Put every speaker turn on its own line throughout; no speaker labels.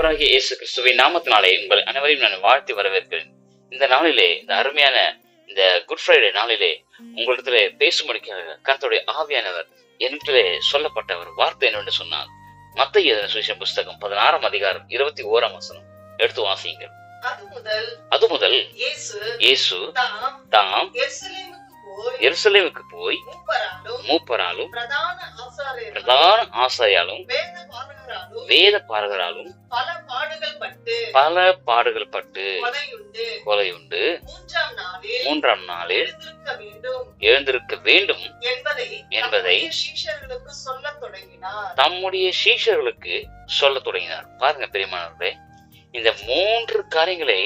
ஆண்டவராகிய இயேசு கிறிஸ்துவின் நாமத்தினாலே உங்கள் அனைவரையும் நான் வாழ்த்தி வரவேற்கிறேன். இந்த நாளிலே, இந்த அருமையான இந்த குட் ஃப்ரைடே நாளிலே உங்களிடத்திலே பேசும்படிக்காக கர்த்தருடைய ஆவியானவர் என்னிடத்திலே சொல்லப்பட்ட ஒரு வார்த்தை என்னவென்று சொன்னார். மத்தேயு எழுதின சுவிசேஷ புஸ்தகம் 16 அதிகாரம் 21 வசனம் எடுத்து வாசியுங்கள். அது முதல் இயேசு தாம் எருசலேமுக்கு போய் மூப்பராலும் பிரதான ஆசாரியாலும் வேத பாரகராலும் பல பாடுகள் பட்டு கொலையுண்டு மூன்றாம் நாளில் எழுந்திருக்க வேண்டும் என்பதை தம்முடைய சீஷர்களுக்கு சொல்ல தொடங்கினார். பாருங்க பிரியமானவர்களே, இந்த 3 காரியங்களை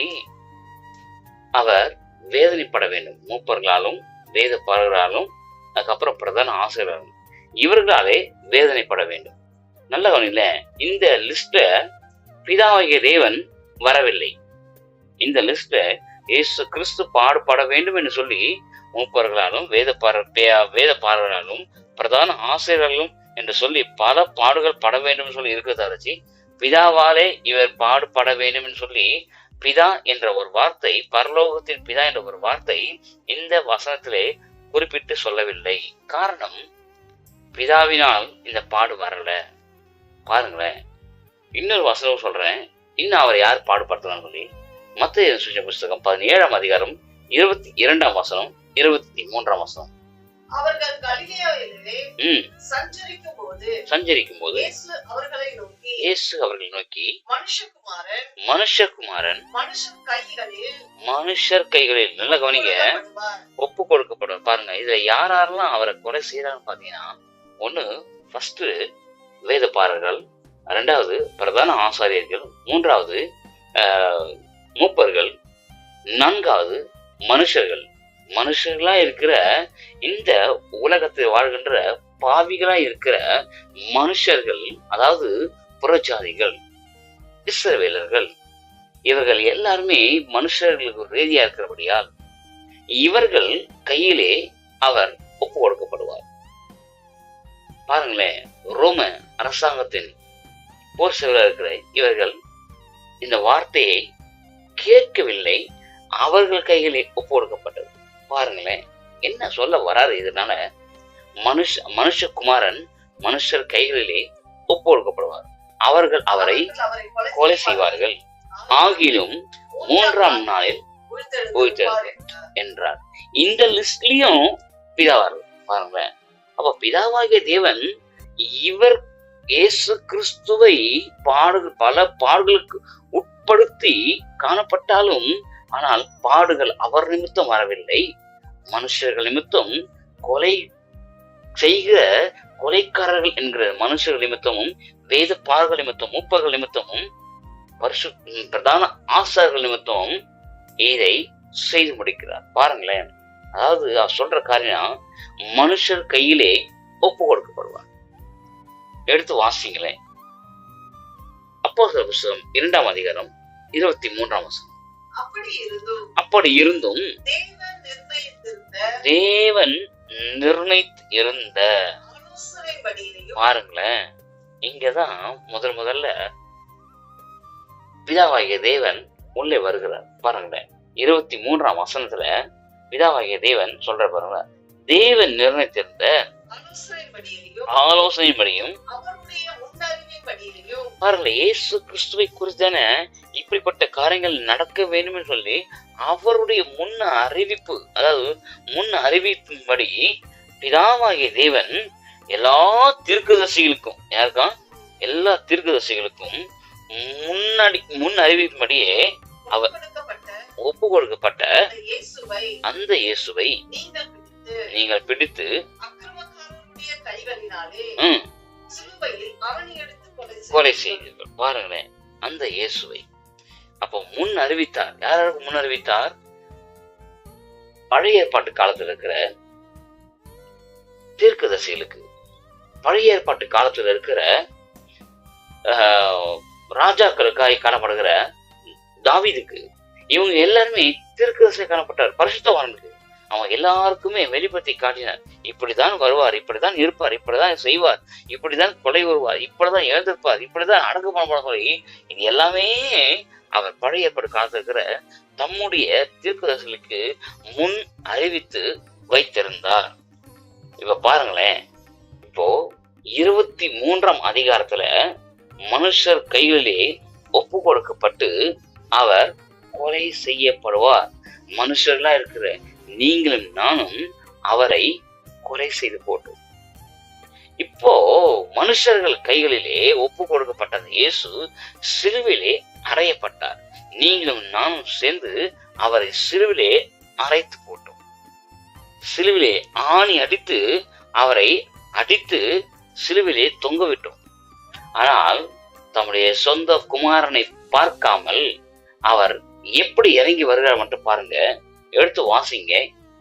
அவர் வேதனைப்பட வேண்டும். மூப்பர்களாலும் வேத பாரகராலும் அதுக்கப்புறம் பிரதான ஆசிரியராலும் இவர்களாலே வேதனைப்பட வேண்டும். நல்ல கவனில, இந்த லிஸ்ட்ல பிதாவாகிய தேவன் வரவில்லை. இந்த லிஸ்ட்ல இயேசு கிறிஸ்து பாடுபட வேண்டும் என்று சொல்லி மூப்பர்களாலும் வேத பாரகராலும் பிரதான ஆசிரியர்களும் என்று சொல்லி பல பாடுகள் பட வேண்டும் சொல்லி இருக்கிறதாச்சு. பிதாவாலே இவர் பாடுபட வேண்டும் என்று சொல்லி பிதா என்ற ஒரு வார்த்தை, பரலோகத்தின் பிதா என்ற ஒரு வார்த்தை இந்த வசனத்திலே குறிப்பிட்டு சொல்லவில்லை. காரணம், பிதாவினால் இந்த பாடு வரல. பாருங்களேன், இன்னொரு வசனம் சொல்றேன், இன்னும் அவர் யார் பாடுபடுத்தலாம் சொல்லி மத்தேயு சுவிசேஷ புஸ்தகம் 17 அதிகாரம் 22 வசனம் 23 வசனம்.
அவர்கள் கலிலேயாவிலே சஞ்சரிக்கும் போது
இயேசு அவர்களை நோக்கி மனுஷகுமாரன் மனுஷர் கைகளில் நல்ல கவனிங்க ஒப்பு கொடுக்கப்படும். பாருங்க, இதுல யாரெல்லாம் அவரை கொலை செய்யறான்னு பாத்தீங்கன்னா, ஒண்ணு ஃபர்ஸ்ட் வேத பாரகர்கள், 2வது பிரதான ஆசாரியர்கள், 3வது மூப்பர்கள், 4வது மனுஷர்களா இருக்கிற இந்த உலகத்தில் வாழ்கின்ற பாவிகளா இருக்கிற மனுஷர்கள், அதாவது புறஜாதிகள், இஸ்ரவேலர்கள், இவர்கள் எல்லாருமே மனுஷர்களுக்கு ரீதியா இருக்கிறபடியால் இவர்கள் கையிலே அவர் ஒப்பு கொடுக்கப்படுவார். பாருங்களேன், ரோம அரசாங்கத்தின் போர் சேவலா இருக்கிற இவர்கள் இந்த வார்த்தையை கேட்கவில்லை, அவர்கள் கைகளில் ஒப்பு கொடுக்கப்பட்டது. பாருங்களேன், என்ன சொல்ல வராது. இதனால மனுஷகுமாரன் மனுஷர் கைகளிலே ஒப்பு கொடுக்கப்படுவார், அவர்கள் அவரை கொலை செய்வார்கள், ஆகிலும் 3ஆம் நாளில் என்றார். இந்த லிஸ்ட்லயும் பிதாவார். பாருங்களேன், அப்ப பிதாவாகிய தேவன் இவர் இயேசு கிறிஸ்துவை பல பாடுகளுக்கு உட்படுத்தி காணப்பட்டாலும், ஆனால் பாடுகள் அவர் நிமித்தம் வரவில்லை, மனுஷர்கள் நிமித்தம் கொலை செய்கிற கொலைக்காரர்கள் என்கிற மனுஷர்கள் நிமித்தமும் வேத பாரகர்கள் நிமித்தம் மூப்பர்கள் நிமித்தமும் பிரதான ஆசாரியர்கள் நிமித்தமும் இதை செய்து முடிக்கிறார். பாருங்களேன், அதாவது அவர் சொல்ற காரியம் மனுஷர் கையிலே ஒப்பு கொடுக்கப்படுவார். எடுத்து வாசிங்களேன், அப்போஸ்தலர் புஸ்தகம் 2ஆம் அதிகாரம் 23 வசனம். அப்படி இருந்தும் தேவன் நிர்ணயித்திருந்த, பாருங்களேன், இங்கதான் முதல்ல பிதாவாகிய தேவன் உள்ளே வருகிறார். பாருங்களேன், 23ஆம் வசனத்துல பிதாவாகிய தேவன் சொல்ற பாருங்க, தேவன் நிர்ணயித்திருந்த ஆலோசனைப்படியும். பாருங்க, இயேசு கிறிஸ்துவை குறித்தான இப்படிப்பட்ட காரியங்கள் நடக்க வேண்டும் சொல்லி அவருடைய முன் அறிவிப்பின்படி பிதாவாகிய தேவன் எல்லா தீர்க்கதரிசிகளுக்கும், யாருக்கும், எல்லா தீர்க்கதரிசிகளுக்கும் முன் அறிவிப்பின்படியே அவர் ஒப்பு கொடுக்கப்பட்ட அந்த இயேசுவை நீங்கள் பிடித்து கொலை செய்தீர்கள். பாருங்களேன், அந்த இயேசுவை அப்போ முன் அறிவித்தார். யாருக்கு முன் அறிவித்தார்? பழைய ஏற்பாட்டு காலத்தில் இருக்கிற தீர்க்கதரிசிகளுக்கு, பழைய ஏற்பாட்டு காலத்தில் இருக்கிற ராஜாக்களுக்காக காணப்படுகிற தாவீதுக்கு, இவங்க எல்லாருமே தீர்க்கதரிசியா காணப்பட்டார். பரிசுத்தவான்களுக்கு அவன் எல்லாருக்குமே வெளிப்படுத்தி காட்டினார். இப்படிதான் வருவார், இப்படிதான் இருப்பார், இப்படிதான் செய்வார், இப்படிதான் கொலை வருவார், இப்படிதான் எழுந்திருப்பார், இப்படிதான் அடக்கமான சொல்லி இது எல்லாமே அவர் பழைய ஏற்பாடு காலத்திருக்கிற தம்முடைய தீர்க்கதரிசிகளுக்கு முன் அறிவித்து வைத்திருந்தார். இப்ப பாருங்களேன், இப்போ 23ஆம் அதிகாரத்துல மனுஷர் கைகளிலே ஒப்பு கொடுக்கப்பட்டு அவர் கொலை செய்யப்படுவார். மனுஷர்களா இருக்கிற நீங்களும் நானும் அவரை கொலை செய்து போட்டோம். இப்போ மனுஷர்கள் கைகளிலே ஒப்பு கொடுக்கப்பட்ட இயேசு சிலுவிலே அறையப்பட்டார். நீங்களும் நானும் சேர்ந்து அவரை சிலுவிலே அறைத்து போட்டோம். சிலுவிலே ஆணி அடித்து அவரை அடித்து சிலுவிலே தொங்க விட்டோம். ஆனால் தம்முடைய சொந்த குமாரனை பார்க்காமல் அவர் எப்படி இறங்கி வருகிறார் மட்டும் பாருங்க. எடுத்து வாசிங்க.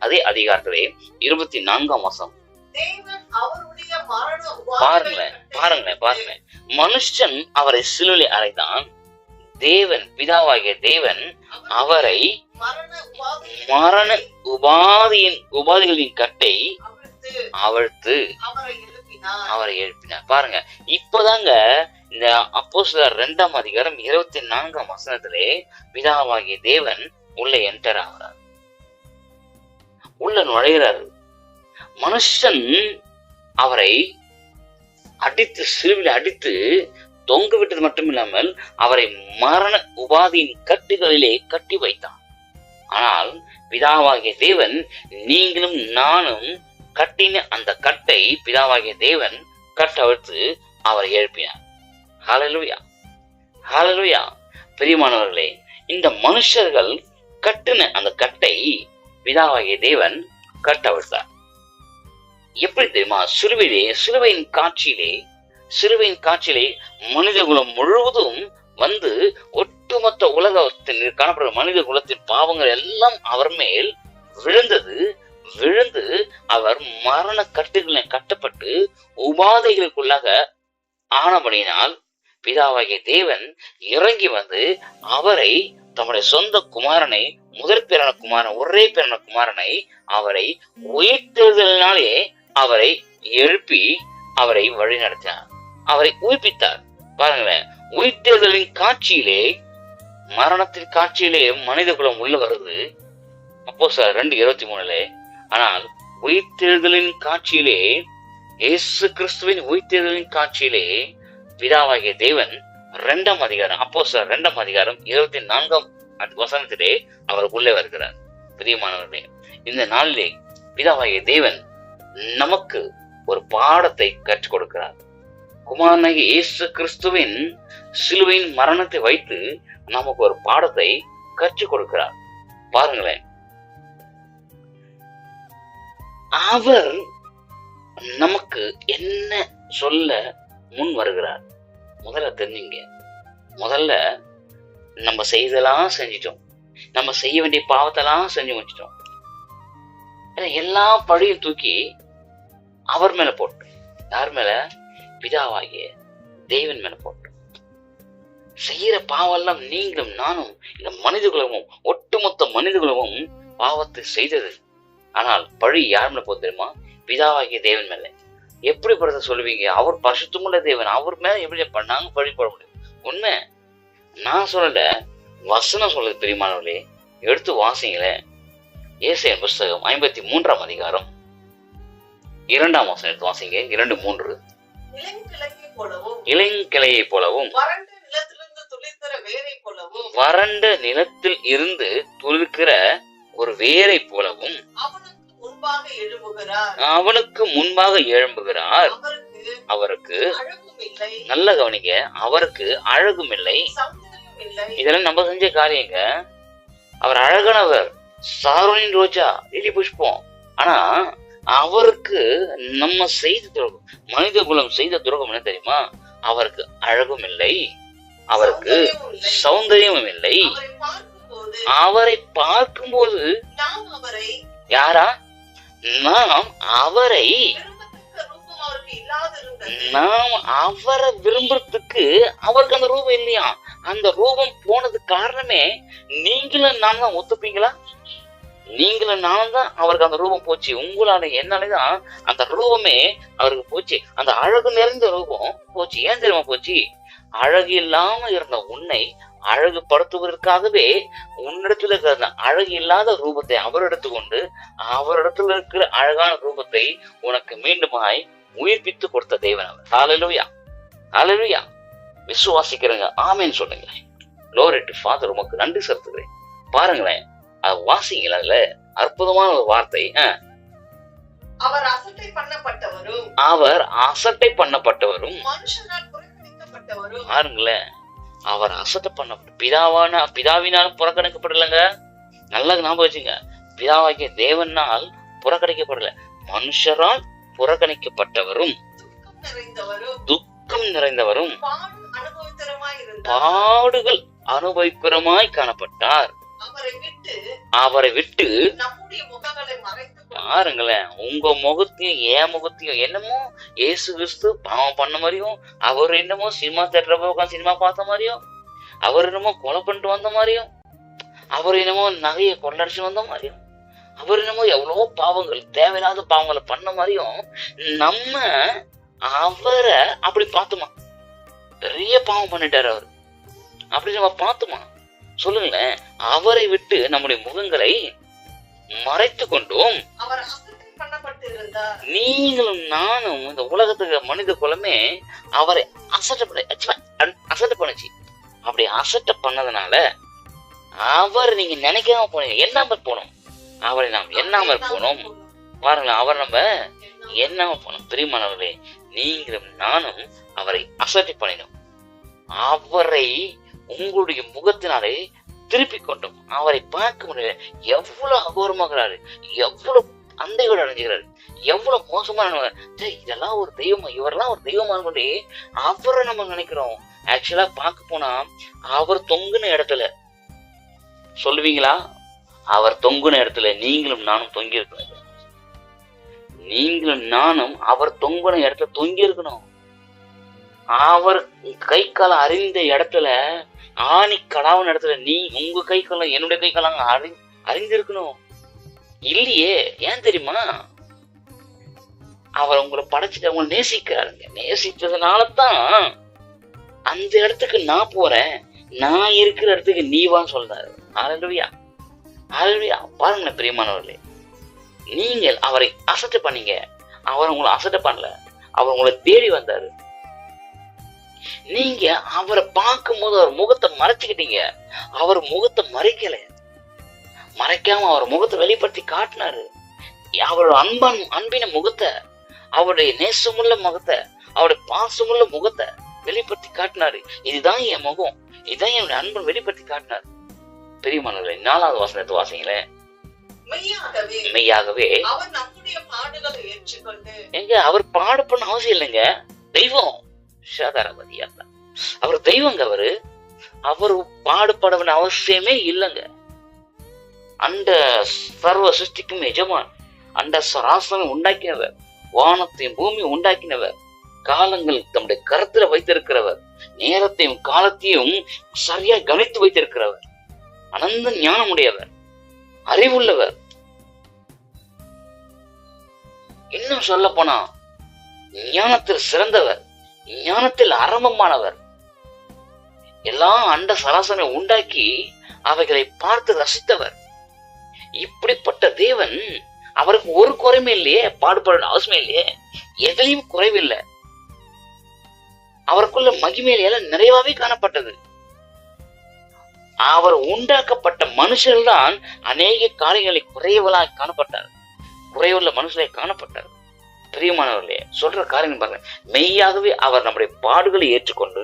அதே அதிகாரத்திலே 24ஆம் வசனம் பாருங்களேன். மனுஷன் அவரை சிலுவிலே அறைந்தான். தேவன், பிதாவாகிய தேவன் அவரை மரண உபாதிகளின் கட்டை அவிழ்த்து அவரை எழுப்பினார். பாருங்க, இப்பதாங்க இந்த அப்போஸ்தலர் 2ஆம் அதிகாரம் 24ஆம் வசனத்திலே பிதாவாகிய தேவன் உள்ள என்டர் ஆகிறார், உள்ள நுழைகிறார். மனுஷன் அவரை அடித்து சிலுவில அடித்து தொங்க விட்டது மட்டும் இல்லாமல் அவரை மரண உபாதியின் கட்டுகளிலே கட்டி வைத்தான். ஆனால் பிதாவாகிய தேவன் நீங்களும் நானும் கட்டின அந்த கட்டை பிதாவாகிய தேவன் கட்டவிழ்த்து அவரை எழுப்பினார். ஹல்லேலூயா, ஹல்லேலூயா. பிரியமானவர்களே, இந்த மனுஷர்கள் கட்டின அந்த கட்டை பிதாவாகிய தேவன் கட்டவிழ்த்தார். எப்படி தெரியுமா? சிலுவையின் காட்சியிலே மனித குலம் முழுவதும் வந்து ஒட்டுமொத்த உலகத்தில் காணப்படுற மனித குலத்தின் பாவங்கள் எல்லாம் அவர் மேல் விழுந்து அவர் மரண கட்டுகளை கட்டப்பட்டு உபாதைகளுக்குள்ளாக ஆனபடியினால் பிதாவாகிய தேவன் இறங்கி வந்து அவரை தம்முடைய சொந்த குமாரனை, முதற் பேரான குமாரன், ஒரே பேரான குமாரனை அவரை உயிர்த்தெழுதலினாலே அவரை எழுப்பி அவரை வழி நடத்தினார், அவரை உயிர்ப்பித்தார். பாருங்களேன், உயிர்த்தெழுதலின் காட்சியிலே, மரணத்தின் காட்சியிலே மனித குலம் உள்ள வருது அப்போஸ்தலர் 2:23. ஆனால் உயிர்த்தெழுதலின் காட்சியிலே, இயேசு கிறிஸ்துவின் உயிர்த்தெழுதலின் காட்சியிலே பிதாவாகிய தேவன் 2ஆம் அதிகாரம் அப்போஸ்தலர் 2ஆம் அதிகாரம் 24ஆம் வசனத்திலே அவர் உள்ளே வருகிறார். பிரியமானவர்களே, இந்த நாளிலே பிதாவாகிய தேவன் நமக்கு ஒரு பாடத்தை கற்றுக் கொடுக்கிறார். குமாரனாகிய இயேசு கிறிஸ்துவின் சிலுவையின் மரணத்தை வைத்து நமக்கு ஒரு பாடத்தை கற்றுக் கொடுக்கிறார். பாருங்களேன், அவர் நமக்கு என்ன சொல்ல முன் வருகிறார். முதல்ல தெரிஞ்சுங்க, முதல்ல நம்ம செய்தெல்லாம் செஞ்சிட்டோம், நம்ம செய்ய வேண்டிய பாவத்தெல்லாம் செஞ்சு முடிச்சிட்டோம். எல்லா பழியும் தூக்கி அவர் மேல போட்டோம். யார் மேல? பிதாவாகிய தேவன் மேல போட்டோம். செய்யற பாவம் எல்லாம் நீங்களும் நானும், இந்த மனித குலமும், ஒட்டுமொத்த மனித குலமும் பாவத்தை செய்தது. ஆனால் பழி யார் மேல போது தெரியுமா? பிதாவாகிய தேவன் மேல. எப்படி படுத்த சொல்லுவீங்க? அவர் பரிசுத்தமுள்ள தேவன், அவர் மேல எப்படி பண்ணாங்க பழி போட முடியும்? உண்மை நான் சொல்லல, வசனம் சொல்லுது. பிரியமானவர்களே, எடுத்து வாசிங்களேன். ஏசாயா புஸ்தகம் 53ஆம் அதிகாரம் 2ஆம் வசனம் எடுத்து வாசிங்க. 2:3. இளங்கிளையை போலவும் வறண்ட நிலத்தில் இருந்து துளிர்க்கிற ஒரு வேரை போலவும் அவனுக்கு முன்பாக எழும்புகிறார். அவருக்கு நல்ல கவனிங்க, அவருக்கு அழகும் இல்லை. இதெல்லாம் நம்ம செஞ்ச காரியங்க. அவர் அழகானவர், சாரோனின் ரோஜா, லிலி புஷ்பம். ஆனா அவருக்கு நம்ம செய்த துரோகம், மனித குலம் செய்த துரோகம் என்ன தெரியுமா? அவருக்கு அழகும் இல்லை, அவருக்கு சௌந்தரியமும் இல்லை. அவரை பார்க்கும்போது யாரா? நாம் அவரை விரும்புறதுக்கு அவருக்கு அந்த ரூபம் இல்லையா? அந்த ரூபம் போனது காரணமே நீங்களும் நான் தான் ஒத்துப்பீங்களா? நீங்களும் நானும் தான் அவருக்கு அந்த ரூபம் போச்சு. உங்களால என்னாலதான் அந்த ரூபமே அவருக்கு போச்சு. அந்த அழகு நிறைந்த ரூபம் போச்சு. ஏன் தெரியுமா போச்சு? அழகு இல்லாம இருந்த உன்னை அழகுபடுத்துவதற்காகவே உன்னிடத்துல இருக்கிற அந்த அழகு இல்லாத ரூபத்தை அவர் எடுத்துக்கொண்டு அவரிடத்துல இருக்கிற அழகான ரூபத்தை உனக்கு மீண்டுமாய் உயிர்ப்பித்து கொடுத்த தேவன் அவர். ஹல்லேலூயா, ஹல்லேலூயா. விசுவாசிக்கிறேங்க, ஆமென் சொல்லுங்களேன். Glory to Father. உமக்கு நன்றி செலுத்துகிறேன். பாருங்களேன், அது வாசிங்களா, அதுல அற்புதமான ஒரு வார்த்தை.
அவர் அசட்டை பண்ணப்பட்டவரும்,
அவர் அசட்டை பண்ணப்பட்டவரும்,
மனுஷனால் புறக்கணிக்கப்பட்டவரும்.
பாருங்களேன், அவர் அசட்டை பண்ணப்பட்ட பிதாவினால் புறக்கணிக்கப்படலைங்க. நல்லா ஞாபகம் வச்சுங்க. பிதாவாகிய தேவனால் புறக்கணிக்கப்படல, மனுஷரால் புறக்கணிக்கப்பட்டவரும், துக்கம் நிறைந்தவரும், பாடுகள் அனுபவிக்கிறமாய் காணப்பட்டார். அவரை விட்டு பாருங்களேன், உங்க முகத்தையும் என் முகத்தையும் என்னமோ ஏசு கிறிஸ்து பாவம் பண்ண மாதிரியும், அவர் என்னமோ சினிமா தேட்டர் உட்காந்து சினிமா பார்த்த மாதிரியும், அவர் என்னமோ கொலை பண்ணிட்டு வந்த மாதிரியும், அவர் என்னமோ நகையை கொள்ளடிச்சு வந்த மாதிரியும், அவர் என்னமோ எவ்வளவோ பாவங்கள் தேவையில்லாத பாவங்களை பண்ண மாதிரியும் நம்ம அவரை அப்படி பார்த்தோமா? பெரிய பாவம் பண்ணிட்டாரு அவர், அப்படி நம்ம பார்த்தோமா? சொல்லுங்களேன். அவரை விட்டு நம்முடைய முகங்களை மறைத்து கொண்டோம். நீங்களும் நானும் இந்த உலகத்துக்கு மனித குலமே அவரை அசட்டை பண்ணுச்சு. அப்படி அசட்டை பண்ணதுனால அவர் நீங்க நினைக்காம போனீங்க, எண்ணாமல் போனோம். அவரை நாம் எண்ணாமல் போனோம். பாருங்களேன், அவர் நம்ம எண்ணாம போனோம். பிரியமானவர்களே, நீங்களும் நானும் அவரை அசட்டை பண்ணினோம். அவரை உங்களுடைய முகத்தினாலே திருப்பி கொண்டோம். அவரை பார்க்க முடியல. எவ்வளவு அகோரமாகிறாரு, எவ்வளவு அந்தையோடு அடைஞ்சுகிறாரு, எவ்வளவு மோசமான. இதெல்லாம் ஒரு தெய்வமா, இவரெல்லாம் ஒரு தெய்வமான கொண்டே அவரை நம்ம நினைக்கிறோம். ஆக்சுவலா பார்க்க போனா அவர் தொங்குன இடத்துல, சொல்லுவீங்களா? அவர் தொங்குன இடத்துல நீங்களும் நானும் தொங்கி இருக்கணும். நீங்களும் நானும் அவர் தொங்குன இடத்துல தொங்கி இருக்கணும். அவர் கை காலம் அறிந்த இடத்துல, ஆணி கடாவின இடத்துல நீ உங்க கை காலம் என்னுடைய கை காலம் அறிந்திருக்கணும். இல்லையே. ஏன் தெரியுமா? அவர் உங்களை படைச்சிட்டு உங்களை நேசிக்கிறாருங்க. நேசிச்சதுனாலதான் அந்த இடத்துக்கு நான் போறேன், நான் இருக்கிற இடத்துக்கு நீ வான்னு சொல்றாரு. ஹல்லேலூயா, ஹல்லேலூயா. பாருங்க பிரியமானவர்களே, நீங்கள் அவரை அசட்டை பண்ணீங்க, அவர் உங்களை அசட்டை பண்ணல, அவர் உங்களை தேடி வந்தாரு. நீங்க அவரை பார்க்கும் போது அவர் முகத்தை மறைச்சுக்கிட்டீங்க. அவர் முகத்தை மறைக்காம அவர் முகத்தை வெளிப்படுத்தி காட்டினாரு. அவரோட அன்பின முகத்தை, அவருடைய நேசமுள்ள முகத்தை, அவருடைய பாசமுள்ள முகத்தை வெளிப்படுத்தி காட்டினாரு. இதுதான் என் முகம், இதுதான் என்னுடைய அன்பை வெளிப்படுத்தி காட்டினாரு. பெரியமானவர்களே, 4வது வசனத்தை வாசிங்களேன். மெய்யாகவே எங்க அவர் பாடு பண்ண அவசியம் இல்லைங்க. தெய்வம் அவர் தெய்வங்க. அவரு பாடுபட அவசியமே இல்லைங்க. அந்த சர்வ சிருஷ்டிக்கும் எஜமான், அந்த சராசரம் உண்டாக்கினவர், வானத்தையும் பூமி உண்டாக்கினவர், காலங்கள் தம்முடைய கருத்துல வைத்திருக்கிறவர், நேரத்தையும் காலத்தையும் சரியா கணித்து வைத்திருக்கிறவர், அனந்த ஞானம் உடையவர், அறிவுள்ளவர். இன்னும் சொல்ல போனா ஞானத்தில் சிறந்தவர், ஞானத்தில் ஆரம்பமானவர், எல்லா அண்ட சராசரை உண்டாக்கி அவைகளை பார்த்து ரசித்தவர். இப்படிப்பட்ட தேவன், அவருக்கு ஒரு குறையுமே இல்லையே, பாடுபட அவசியமே இல்லையே, எதிலையும் குறைவில்லை. அவருக்குள்ள மகிமையில நிறைவாவே காணப்பட்டது. அவர் உண்டாக்கப்பட்ட மனுஷர்கள் தான் அநேக காரியங்களை குறைவலாக காணப்பட்டார், குறைவுள்ள மனுஷரை காணப்பட்டார். பிரியமானவர்களே, சொல்ற காரியம் பாருங்க. மெய்யாகவே அவர் நம்முடைய பாடுகளை ஏற்றுக்கொண்டு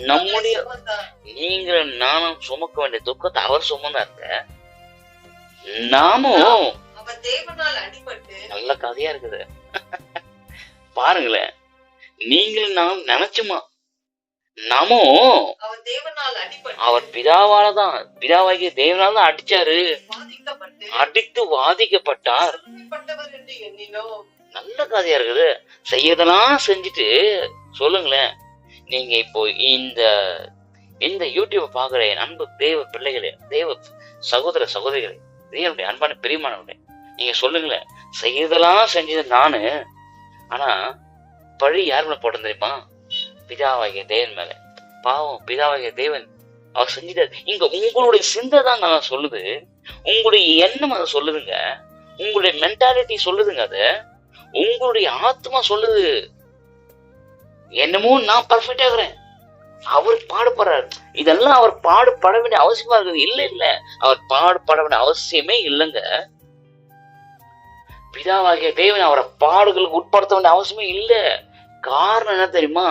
நம்முடைய நீங்களும் நானும் சுமக்க வேண்டிய துக்கத்தை அவர் சுமந்தாருங்க. நாமும் நல்ல கதையா இருக்குது. பாருங்களேன், நீங்களும் நானும் நினைச்சுமா, நாமும் அவர் பிதாவாகிய தேவனால தான் அடிச்சாரு, அடித்து வாதிக்கப்பட்டார். நல்ல கதையா இருக்குது. செய்யறதெல்லாம் செஞ்சுட்டு சொல்லுங்களேன். நீங்க இப்போ இந்த யூடியூப் பாக்குற என் அன்பு தேவ பிள்ளைகளே, தேவ சகோதர சகோதரிகளே, தேவனுடைய அன்பான பிரியமானவர்களே, நீங்க சொல்லுங்களேன், செய்யறதெல்லாம் செஞ்சது நானு, ஆனா பழி யார் மேல போட்டோம் தெரியுமா? பிதாவாகிய தேவன் மேல. பாவம், பிதாவாகிய தேவன் அவர் செஞ்சிட்டாரு. இங்க உங்களுடைய சிந்தை தான் நான் சொல்லுது, உங்களுடைய எண்ணம் அதை சொல்லுதுங்க, உங்களுடைய மென்டாலிட்டி சொல்லுதுங்க, அத உங்களுடைய ஆத்மா சொல்லுது. என்னமோ நான் பர்ஃபெக்டா இருக்கிறேன், அவர் பாடுபடுறாரு. இதெல்லாம் அவர் பாடுபட வேண்டிய அவசியமா இருக்குது. இல்ல இல்ல, அவர் பாடுபட வேண்டிய அவசியமே இல்லைங்க. பிதாவாகிய தேவன் அவரை பாடுகளுக்கு உட்படுத்த வேண்டிய அவசியமே இல்ல. காரணம் என்ன தெரியுமா?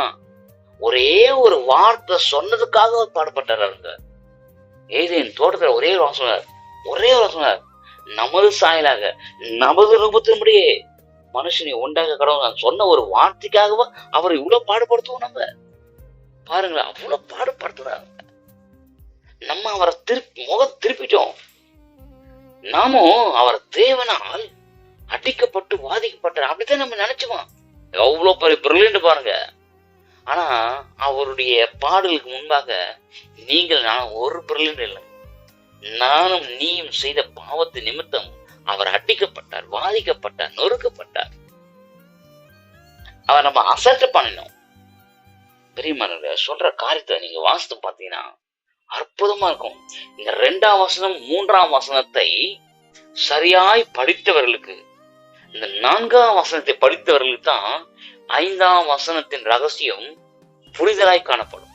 ஒரே ஒரு வார்த்தை சொன்னதுக்காக அவர் பாடுபட்டாருங்க. ஏதேன் தோட்டத்துல ஒரே ஒரு வார்த்தை சொன்னார், ஒரே ஒரு சொன்னார், நமது சாயலாக நமது ரூபத்தின்படியே மனுஷனை உண்டாக கடவுள் சொன்ன ஒரு வார்த்தைக்காகவா அவர் இவ்வளவு பாடுபடுத்துவோம்? நம்ம பாருங்களேன், அவ்வளவு பாடுபடுத்துறாங்க. நம்ம அவரை திருப்பிட்டோம். நாமும் அவர் தேவனால் அடிக்கப்பட்டு வாதிக்கப்பட்டார் அப்படித்தான் நம்ம நினைச்சோம். எவ்வளவு பெரிய பிரில்லியன்ட் பாருங்க. ஆனா அவருடைய பாடலுக்கு முன்பாக நீங்கள் நானும் ஒரு பிரில்லியன்ட் இல்லை. நானும் நீயும் செய்த பாவத்து நிமித்தம் அவர் அடிக்கப்பட்டார், வாதிக்கப்பட்டார், நொறுக்கப்பட்டார். அவர் நம்ம அசல்ட் பண்ணணும். பெரியமான சொல்ற காரியத்தை நீங்க வாசித்து பாத்தீங்கன்னா அற்புதமா இருக்கும். இந்த 2ஆம் வசனம் 3ஆம் வசனத்தை சரியாய் படித்தவர்களுக்கு, இந்த 4ஆம் வசனத்தை படித்தவர்களுக்கு தான் 5ஆம் வசனத்தின் ரகசியம் புரிதலாய் காணப்படும்.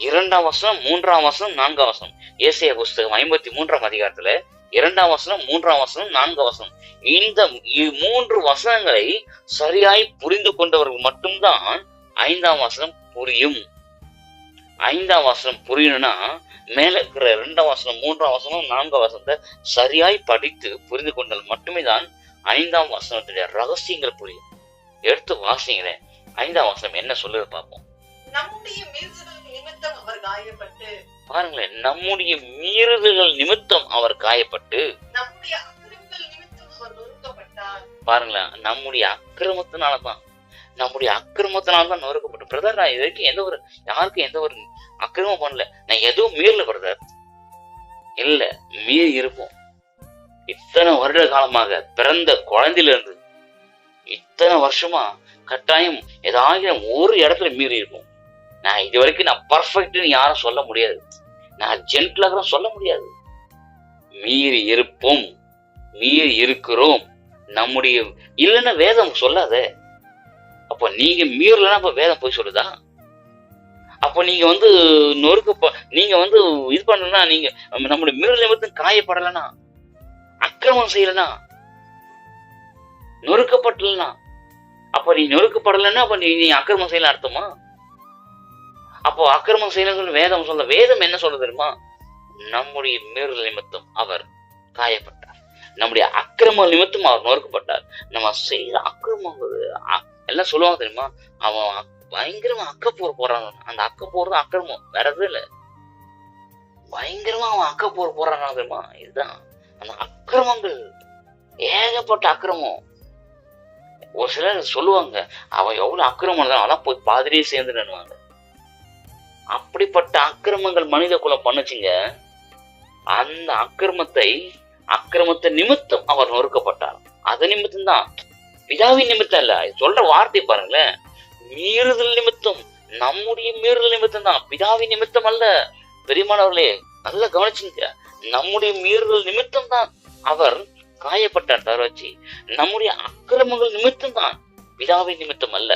2ஆம் வசனம், 3ஆம் வசனம், 4ஆம் வசனம், ஏசாயா புஸ்தகம் 53ஆம் அதிகாரத்துல 2ஆம் வசனம், 3ஆம் வசனம், 4ஆம் வசனம், இந்த 3 வசனங்களை சரியாய் புரிந்து கொண்டவர்கள் மட்டும்தான் 5ஆம் வசனம் புரியும். 5ஆம் வசனம் புரியணும்னா மேல இருக்கிற 2ஆம் வசனம், 3ஆம் வசனம், 4ஆம் வசனத்தை சரியாய் படித்து புரிந்து கொண்டால் மட்டுமே தான் 5ஆம் வசனத்துடைய ரகசியங்கள் புரியும். எடுத்து வாசிங்களேன். 5ஆம் வசனம் என்ன சொல்லுது பார்ப்போம்.
நம்முடைய மீறுதல்கள் நிமித்தம் அவர் காயப்பட்டு,
பாருங்களேன், நம்முடைய மீறுதல்கள் நிமித்தம் அவர் காயப்பட்டு,
நம்முடைய அக்கிரமங்கள் நிமித்தம் அவர் நொறுக்கப்பட்டார்.
பாருங்களேன், நம்முடைய அக்கிரமத்தினாலதான் நொறுக்கப்பட்டு. பிரதர், நான் இது வரைக்கும் யாருக்கும் எந்த ஒரு அக்கிரமம் பண்ணல, நான் எதுவும் மீறல பிரதர். இல்ல, மீறி இருப்போம். இத்தனை வருட காலமாக பிறந்த குழந்தையில இருந்து இத்தனை வருஷமா கட்டாயம் ஏதாவது ஒரு இடத்துல மீறி இருக்கும். நான் இது வரைக்கும் நான் பர்ஃபெக்ட்னு யாரும் சொல்ல முடியாது, நான் ஜென்டிலாக சொல்ல முடியாது. மீறி இருப்போம், மீறி இருக்கிறோம். நம்முடைய இல்லைன்னா வேதம் சொல்லாத. அப்ப நீங்க மீறலன்னா அப்ப வேதம் போய் சொல்லுதா? அப்ப நீங்க நீங்க இது பண்ணலன்னா, நீங்க நம்முடைய மீறல் நிமித்தம் காயப்படலன்னா, அக்கிரமம் செய்யலனா, நொறுக்கப்படலனா, அப்ப நீ நொறுக்கப்படலன்னா அப்ப நீ அக்கிரமம் செய்யல அர்த்தமா? அப்போ அக்கிரமம் செய்யணும் வேதம் சொல்ல. வேதம் என்ன சொல்ல தெரியுமா? நம்முடைய மீறல் நிமித்தம் அவர் காயப்பட்டார், நம்முடைய அக்கிரம நிமித்தம் அவர் நொறுக்கப்பட்டார். நம்ம செய்யற அக்கிரமங்கள் எல்லாம் சொல்லுவாங்க தெரியுமா? அவன் பயங்கரமா அக்கப்போர் போறான். அந்த அக்கப்போர் தான் அக்கிரமம், வேற எதுவும் இல்ல. பயங்கரமா அவன் அக்கப்போர் போறான் தெரியுமா? இதுதான் அந்த அக்கிரமங்கள், ஏகப்பட்ட அக்கிரமம். ஒரு சிலர் சொல்லுவாங்க, அவன் எவ்வளவு அக்கிரமம் தான், அதான் போய் பாதிரியே சேர்ந்துடுவாங்க. அப்படிப்பட்ட அக்கிரமங்கள் மனித குலம் பண்ணுச்சுங்க. அந்த அக்கிரமத்தை நிமித்தம் அவர் நொறுக்கப்பட்டார். அது நிமித்தம் தான், பிதாவின் நிமித்தம் இல்ல. சொல்ற வார்த்தை பாருங்களேன், மீறுதல் நிமித்தம், நம்முடைய மீறுதல் நிமித்தம் தான், பிதாவின் நிமித்தம் அல்ல. பெரியமானவர்களே நல்லா கவனிச்சுங்க, நம்முடைய மீறுதல் நிமித்தம் தான் அவர் காயப்பட்டார். தவிர வச்சு நம்முடைய அக்கிரமங்கள் நிமித்தம் தான், பிதாவின் நிமித்தம் அல்ல.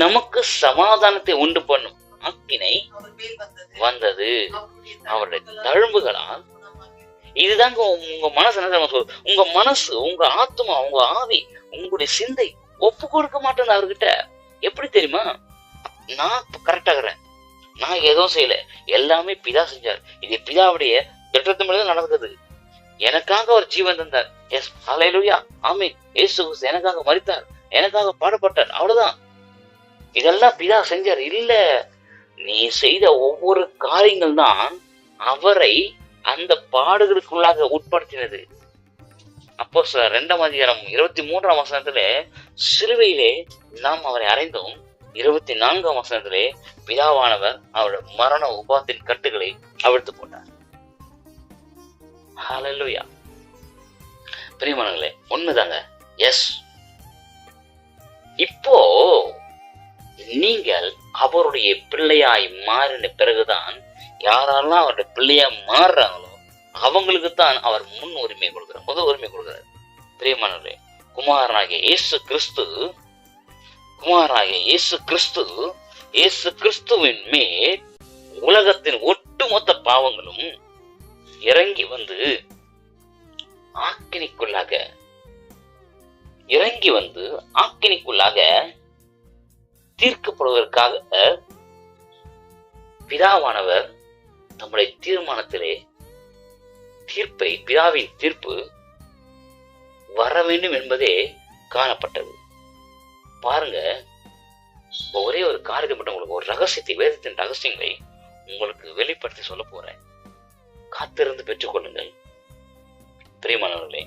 நமக்கு சமாதானத்தை உண்டு பண்ணும் ஆக்கினை வந்தது அவருடைய தழும்புகளால். இதுதாங்க உங்க மனசு என்ன சொல்லுது? உங்க மனசு, உங்க ஆத்மா, உங்க ஆவி, உங்களுடைய சிந்தை ஒப்பு கொடுக்க மாட்டேன் அவர்கிட்ட. எப்படி தெரியுமா? நான் கரெக்டாகிறேன், நான் எதுவும் செய்யல, எல்லாமே பிதா செஞ்சார், இது பிதாவுடைய திட்டத்து மேலதான் நடந்தது. எனக்காக அவர் ஜீவன் தந்தார். எஸ், ஹல்லேலூயா, ஆமென். இயேசு எனக்காக மரித்தார், எனக்காக பாடுபட்டார், அவ்வளவுதான். இதெல்லாம் பிதா செஞ்சார். இல்ல, நீ செய்த ஒவ்வொரு காரியங்கள் தான் அவரை அந்த பாடுகளுக்குள்ளாக உட்படுத்தினது. அப்போ 2ஆம் அதிகாரம் 23ஆம் வசனத்திலே சிலுவையிலே நாம் அவரை அறைந்தோம். 24ஆம் வசனத்திலே பிதாவானவர் அவருடைய மரண உபாத்தின் கட்டுகளை அவிழ்த்து போட்டார். ஹல்லேலூயா. பிரியமானவர்களே, உண்மைதாங்க. எஸ், இப்போ நீங்கள் அவருடைய பிள்ளையாய் மாறின பிறகுதான் யாரெல்லாம் அவருடைய பிள்ளையா மாறுறாங்களோ அவங்களுக்கு தான் அவர் முன் உரிமை கொடுக்கிறார், முதல் உரிமை கொடுக்கிறார். பிரியமானவர்களே, குமாரனாகிய இயேசு கிறிஸ்துவின் மேல் உலகத்தின் ஒட்டுமொத்த பாவங்களும் இறங்கி வந்து ஆக்கினிக்குள்ளாக தீர்க்கப்படுவதற்காக பிதாவானவர் நம்முடைய தீர்மானத்திலே பிதாவின் தீர்ப்பு வர வேண்டும் என்பதே காணப்பட்டது. பாருங்க, ஒரே ஒரு காரியத்தை மட்டும் உங்களுக்கு, ஒரு ரகசியத்தை, வேதத்தின் ரகசியங்களை உங்களுக்கு வெளிப்படுத்தி சொல்ல போறேன். காத்திருந்து பெற்றுக்கொள்ளுங்கள். பிரியமானவர்களே,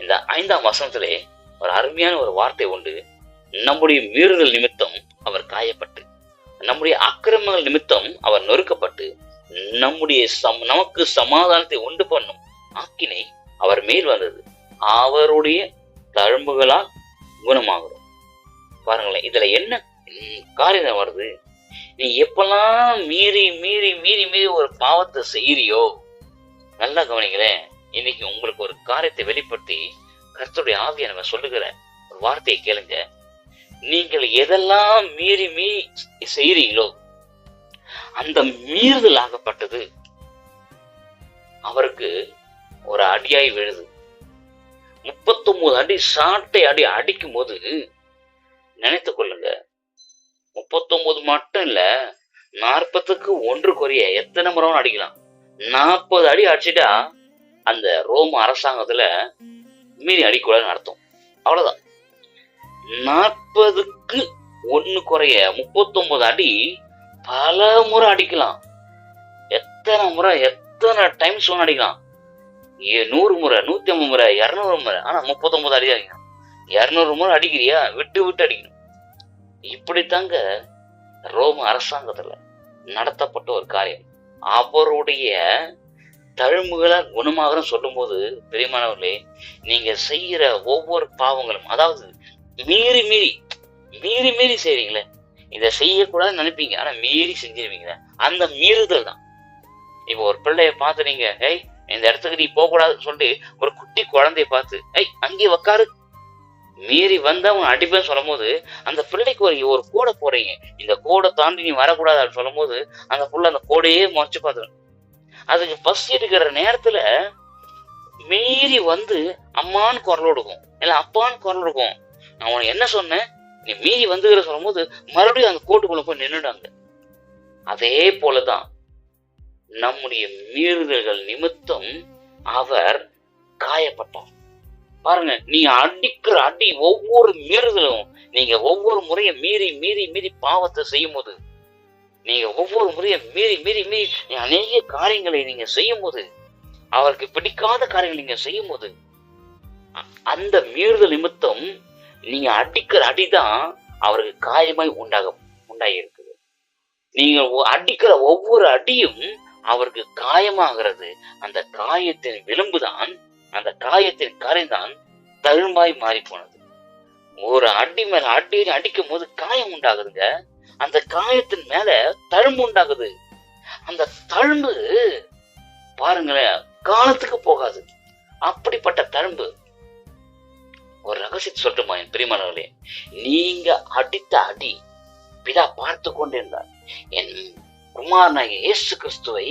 இந்த 5ஆம் வசனத்திலே ஒரு அருமையான ஒரு வார்த்தை உண்டு. நம்முடைய மீறுதல் நிமித்தம் அவர் காயப்பட்டு, நம்முடைய அக்கிரமங்கள் நிமித்தம் அவர் நொறுக்கப்பட்டு, நமக்கு சமாதானத்தை உண்டு பண்ணும் ஆக்கினை அவர் மேல் வந்தது, அவருடைய தழும்புகளால் குணமாகிறோம். பாருங்களேன், இதுல என்ன காரியம் வருது? நீ எப்பெல்லாம் மீறி மீறி மீறி மீறி ஒரு பாவத்தை செய்யறியோ, நல்லா கவனிங்களேன். இன்னைக்கு உங்களுக்கு ஒரு காரியத்தை வெளிப்படுத்தி கர்த்தருடைய ஆவியானவர் சொல்லுகிற ஒரு வார்த்தையை கேளுங்க. நீங்கள் எதெல்லாம் மீறி மீறி செய்யறீங்களோ அந்த மீறுதல் ஆகப்பட்டது அவருக்கு ஒரு அடியாய் விழுது. 39 அடி சாட்டை அடி அடிக்கும் போது நினைத்து கொள்ளுங்க, 39 மட்டும் இல்ல, 40க்கு 1 குறைய எத்தனை முறை அடிக்கலாம். 40 அடி அடிச்சுட்டா அந்த ரோம அரசாங்கத்துல மீறி அடிக்கூடாதுன்னு அர்த்தம். அவ்வளவுதான். 40க்கு 1 குறைய 39 அடி பல முறை அடிக்கலாம். எத்தனை முறை, எத்தனை டைம்ஸ் அடிக்கலாம். 100 முறை, 150 முறை, 200 முறை. ஆனா 39 அடி அடிக்கணும். 200 முறை அடிக்கிறியா, விட்டு விட்டு அடிக்கணும். இப்படித்தாங்க ரோம அரசாங்கத்துல நடத்தப்பட்ட ஒரு காரியம். அவருடைய தழும்புகளை குணமாக சொல்லும் போது, பிரியமானவர்களே, நீங்க செய்யற ஒவ்வொரு பாவங்களும், அதாவது மீறி மீறி மீறி மீறி செய்வீங்களே, இதை செய்யக்கூடாதுன்னு நினைப்பீங்க, ஆனா மீறி செஞ்சிருவீங்களே, அந்த மீறுதல் தான். இப்போ ஒரு பிள்ளைய பார்த்து நீங்க இந்த இடத்துக்கு நீ போக கூடாதுன்னு சொல்லிட்டு ஒரு குட்டி குழந்தைய பார்த்து அங்கே உக்காரு, மீறி வந்தவன் அடிப்பேன்னு சொல்லும் போது அந்த பிள்ளைக்கு ஒரு கோடை போறீங்க, இந்த கோடை தாண்டி நீ வரக்கூடாது அப்படின்னு சொல்லும் போது அந்த புள்ள அந்த கோடையே முறைச்சு பார்த்துடும். அதுக்கு பசி எடுக்கிற நேரத்துல மீறி வந்து அம்மான்னு குரல் கொடுக்கும், இல்ல அப்பான்னு குரல் கொடுக்கும். நான் உனக்கு என்ன சொன்னேன், நீ மீறி வந்துகிற சொல்லும் போது மறுபடியும் அந்த கோட்டுக்குள்ள போய் நின்றுடாங்க. அதே போலதான் நம்முடைய மீறுதல்கள் நிமித்தம் அவர் காயப்பட்டார். பாருங்க, நீங்க அடிக்கிற அடி, ஒவ்வொரு மீறுதலும், நீங்க ஒவ்வொரு முறையும் மீறி மீறி மீறி பாவத்தை செய்யும் போது, நீங்க ஒவ்வொரு முறையும் மீறி மீறி மீறி அநேக காரியங்களை நீங்க செய்யும் போது, அவருக்கு பிடிக்காத காரியங்களை நீங்க செய்யும் போது, அந்த மீறுதல் நிமித்தம் நீங்க அடிக்கிற அடிதான் அவருக்கு காயமாய் உண்டாகி இருக்குது. நீங்க அடிக்கிற ஒவ்வொரு அடியும் அவருக்கு காயமாகிறது. அந்த காயத்தின் விளிம்புதான், அந்த காயத்தின் கரைதான் தழும்பாய் மாறி போனது. ஒரு அடி மேல அடி அடிக்கும் போது காயம் உண்டாகுதுங்க. அந்த காயத்தின் மேல தழும்பு உண்டாகுது. அந்த தழும்பு பாருங்களேன், காலத்துக்கு போகாது. அப்படிப்பட்ட தழும்பு. ஒரு ரகசியத்தை சொல்லட்டுமா என் பிரியமானவர்களே, நீங்க அடித்த அடி பிதா பார்த்து கொண்டிருந்தார். என் குமாரனாகிய இயேசு கிறிஸ்துவை,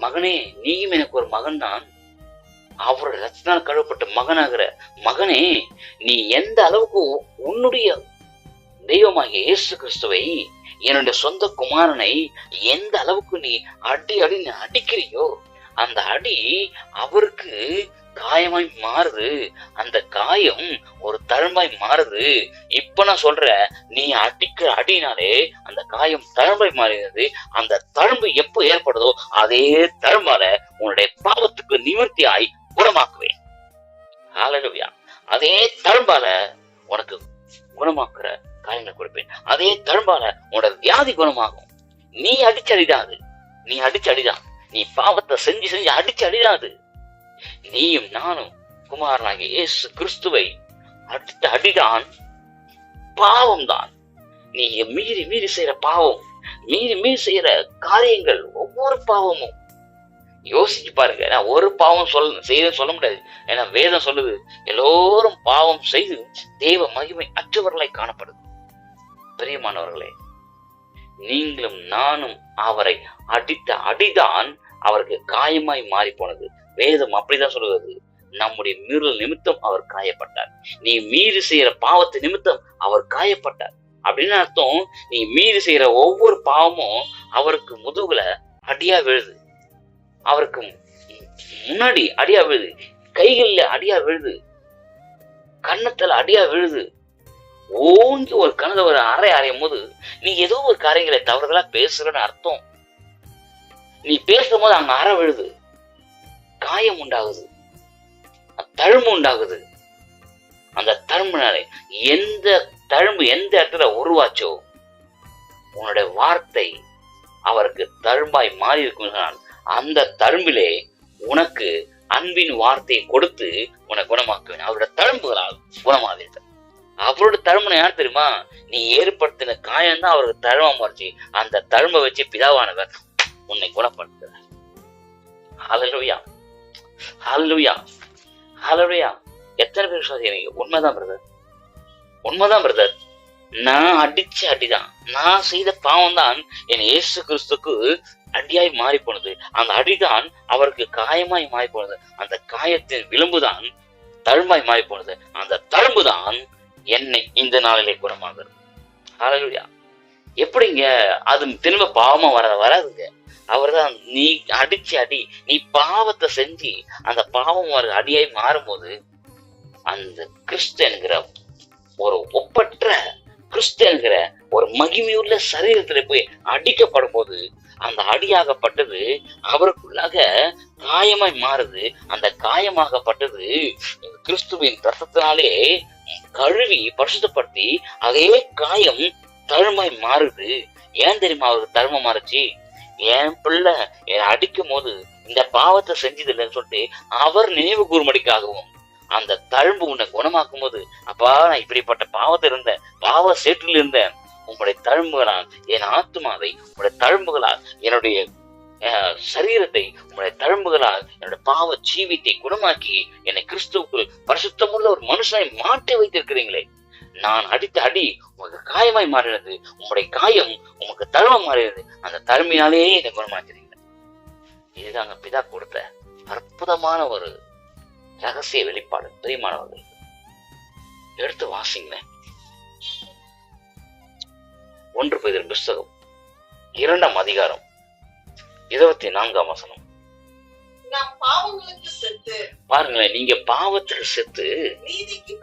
மகனே, நீயும் எனக்கு ஒரு மகன் தான், அவருடைய ரத்தத்தால் கழுவப்பட்ட மகனாகிற மகனே, நீ எந்த அளவுக்கு உன்னுடைய தெய்வமாகிய இயேசு கிறிஸ்துவை, என்னுடைய சொந்த குமாரனை எந்த அளவுக்கு நீ அடிக்கிறியோ, அந்த அடி அவருக்கு காயமாய் மாறுது. அந்த காயம் ஒரு தழும்பாய் மாறுது. இப்ப நான் சொல்றேன், நீ அடிக்கிற அடினாலே அந்த காயம் தழும்பாய் மாறினது. அந்த தழும்பு எப்போ ஏற்படுதோ அதே தழும்பால உன்னுடைய பாவத்துக்கு நிவர்த்தியாய் குணமாக்குவேன். ஹல்லேலூயா. அதே தழும்பால உனக்கு குணமாக்குற காரியங்களை கொடுப்பேன். அதே தழும்பால உன்னோட வியாதி குணமாகும். நீ அடிச்சடிதான், அது நீ அடிச்சடிதான். நீ பாவத்தை செஞ்சு செஞ்சு அடிச்சு அடிடாது. நீயும் நானும் குமாரனாகிய இயேசு கிறிஸ்துவை அடித்த அடிதான் பாவம் தான். நீ மீறி மீறி செய்யற பாவம், மீறி மீறி செய்யற காரியங்கள், ஒவ்வொரு பாவமும் யோசிச்சு பாருங்க. நான் ஒரு பாவம் சொல்ல முடியாது. ஏன்னா வேதம் சொல்லுது, எல்லோரும் பாவம் செய்து தேவ மகிமை அற்றவர்களை காணப்படுது. பிரியமானவர்களே, நீங்களும் நானும் அவரை அடித்த அடிதான் அவருக்கு காயமாய் மாறி போனது. வேதம் அப்படிதான் சொல்லுவது. நம்முடைய மீறல் நிமித்தம் அவர் காயப்பட்டார். நீ மீறி செய்யற பாவத்து நிமித்தம் அவர் காயப்பட்டார் அப்படின்னு அர்த்தம். நீ மீறி செய்யற ஒவ்வொரு பாவமும் அவருக்கு முதுகுல அடியா விழுது, அவருக்கு முன்னாடி அடியா விழுது, கைகள்ல அடியா விழுது, கன்னத்துல அடியா விழுது. ஓங்கி ஒரு கனத ஒரு அறையும் போது நீ ஏதோ ஒரு காரியங்களை தவறுதலா பேசுறன்னு அர்த்தம். நீ பேசும் போது அங்க அறை விழுது, காயம் உண்டாகுது, தழும்பு உண்டாகுது. அந்த தழும்புனாலே எந்த தழும்பு எந்த இடத்துல உருவாச்சோ உன்னுடைய வார்த்தை அவருக்கு தழும்பாய் மாறி இருக்கும். அந்த தழும்பிலே உனக்கு அன்பின் வார்த்தையை கொடுத்து உன்னை குணமாக்குவேன். அவரோட தழும்புகளால் குணமாவீர்கள். அவரோட தழும்புனை யார் தெரியுமா? நீ ஏற்படுத்தின காயம் தான் அவருக்கு தழும்பா மாறிச்சு. அந்த தழும்பை வச்சு பிதாவானவர் உன்னை குணப்படுத்துகிறார். ஹல்லேலூயா, ஹல்லேலூயா, ஹல்லேலூயா. எத்தனை பேர் விசுவாசிக்கிறீங்க? உண்மைதான் பிரதர், உண்மைதான் பிரதர். நான் அடிச்ச அடிதான், நான் செய்த பாவம் தான் என் இயேசு கிறிஸ்துக்கு அடியாய் மாறி போனது. அந்த அடிதான் அவருக்கு காயமாய் மாறி போனது. அந்த காயத்தின் விளிம்புதான் தழும்பாய் மாறி போனது. அந்த தழும்புதான் என்னை இந்த நாளிலே குணமாகிறது. ஹல்லேலூயா. எப்படிங்க அது திரும்ப பாவமா வராதுங்க. அவர் தான் நீ அடிச்சு அடி, நீ பாவத்தை செஞ்சு அந்த பாவம் ஒரு அடியாய் மாறும்போது அந்த கிறிஸ்து என்கிற ஒரு ஒப்பற்ற கிறிஸ்து என்கிற ஒரு மகிமையுள்ள சரீரத்துல போய் அடிக்கப்படும் போது அந்த அடியாகப்பட்டது அவருக்குள்ளாக காயமாய் மாறுது. அந்த காயமாகப்பட்டது கிறிஸ்துவின் ரத்தத்தினாலே கழுவி பரிசுத்தப்படுத்தி அதே காயம் தழுமாய் மாறுது. ஏன் தெரியுமா அவருக்கு தழும மாறுச்சு? என் பிள்ளை என்னை அடிக்கும் போது இந்த பாவத்தை செஞ்சது இல்லைன்னு சொல்லிட்டு அவர் நினைவு கூறும்படிக்காகவும் அந்த தழும்பு உன்னை குணமாக்கும் போது, அப்பா நான் இப்படிப்பட்ட பாவத்தில் இருந்தேன், பாவ சேற்றில் இருந்தேன், உங்களுடைய தழும்புகளால் என் ஆத்மாவை, உங்களுடைய தழும்புகளால் என்னுடைய சரீரத்தை, உங்களுடைய தழும்புகளால் என்னுடைய பாவ ஜீவித்தை குணமாக்கி என்னை கிறிஸ்துவுக்குள் பரிசுத்தமுள்ள ஒரு மனுஷனை மாற்றி வைத்திருக்கிறீங்களே. நான் அடித்த அடி உங்களுக்கு காயமாய் மாறினது, உங்களுடைய காயம் உங்களுக்கு தழுவ மாறினது. அந்த தழும்பினாலேயே என்னை குணமாக்கிறீங்க. இதுதாங்க பிதா கொடுத்த அற்புதமான ஒரு ரகசிய வெளிப்பாடு. பிரியமானவர்கள், எடுத்து வாசிங்க. 1 பேதுரு புஸ்தகம் 2ஆம் அதிகாரம் 24ஆம் வசனம்.
நாம் பாவங்களுக்கு செத்து,
பாருங்களேன், நீங்க பாவத்துக்கு செத்து நீதிக்கு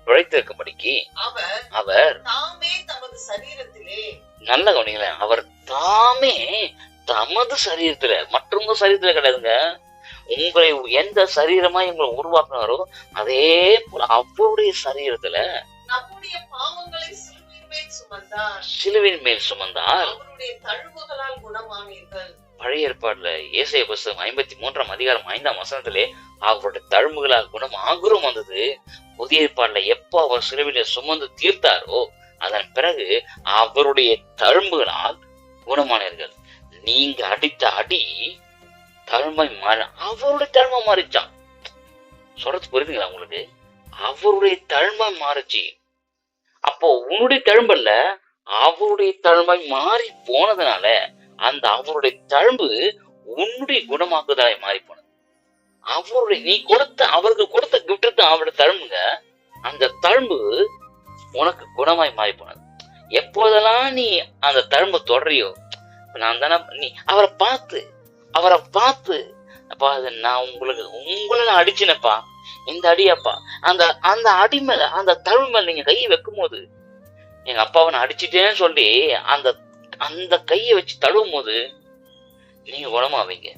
பிழைத்திருக்கும்படிக்கு அவர்
தாமே தமது சரீரத்திலே,
நல்ல கவனிங்களேன், அவர் தாமே தமது சரீரத்துல, மற்றவங்க சரீரத்துல கிடையாதுங்க. உங்களை எந்த சரீரமா உங்களை உருவாக்குனாரோ அதே போல அவருடைய சரீரத்துல
நம்முடைய பாவங்களை
சிலுவின் மேல் சுமந்தார்.
அவருடைய தழும்புகளால் குணமானீர்கள்.
பழைய ஏற்பாடுல ஏசாயா புஸ்தகம் 53ஆம் அதிகாரம் 5ஆம் வசனத்திலே அவருடைய தழும்புகளால் குணம் ஆகுறம் வந்தது. புதிய ஏற்பாடுல எப்போ அவர் சிலுவையில சுமந்து தீர்த்தாரோ அதன் பிறகு அவருடைய தழும்புகளால் குணமானீர்கள். நீங்க அடித்த அடி தழும்பை மாற அவருடைய தழும்பை மாறிச்சான். சொல்றது புரியுதுங்களா உங்களுக்கு? அவருடைய தழும்பை மாறிச்சு. அப்போ உன்னுடைய தழும்பல்ல, அவருடைய தழும்பை மாறி போனதுனால அந்த அவருடைய தழும்பு உன்னுடைய குணமாக்குதலாய் மாறி போனது. அவருடைய நீ கொடுத்த அவருக்கு கொடுத்த கிஃப்ட் தான் அவருடைய தழும்புங்க. அந்த தழும்பு உனக்கு குணமாய் மாறி போனது. எப்போதெல்லாம் நீ அந்த தழும்பு தொடரியோ, நான் தானே நீ அவரை பார்த்து அப்பா நான் உங்களை நான் அடிச்சினப்பா, இந்த அடியாப்பா, அந்த அடி மேல அந்த தழும்பு மேல நீங்க கையை வைக்கும் போது, எங்க அப்பாவை நான் அடிச்சிட்டேன்னு சொல்லி அந்த கையை வச்சு தழுவும் போது நீங்க குணமாவீங்க.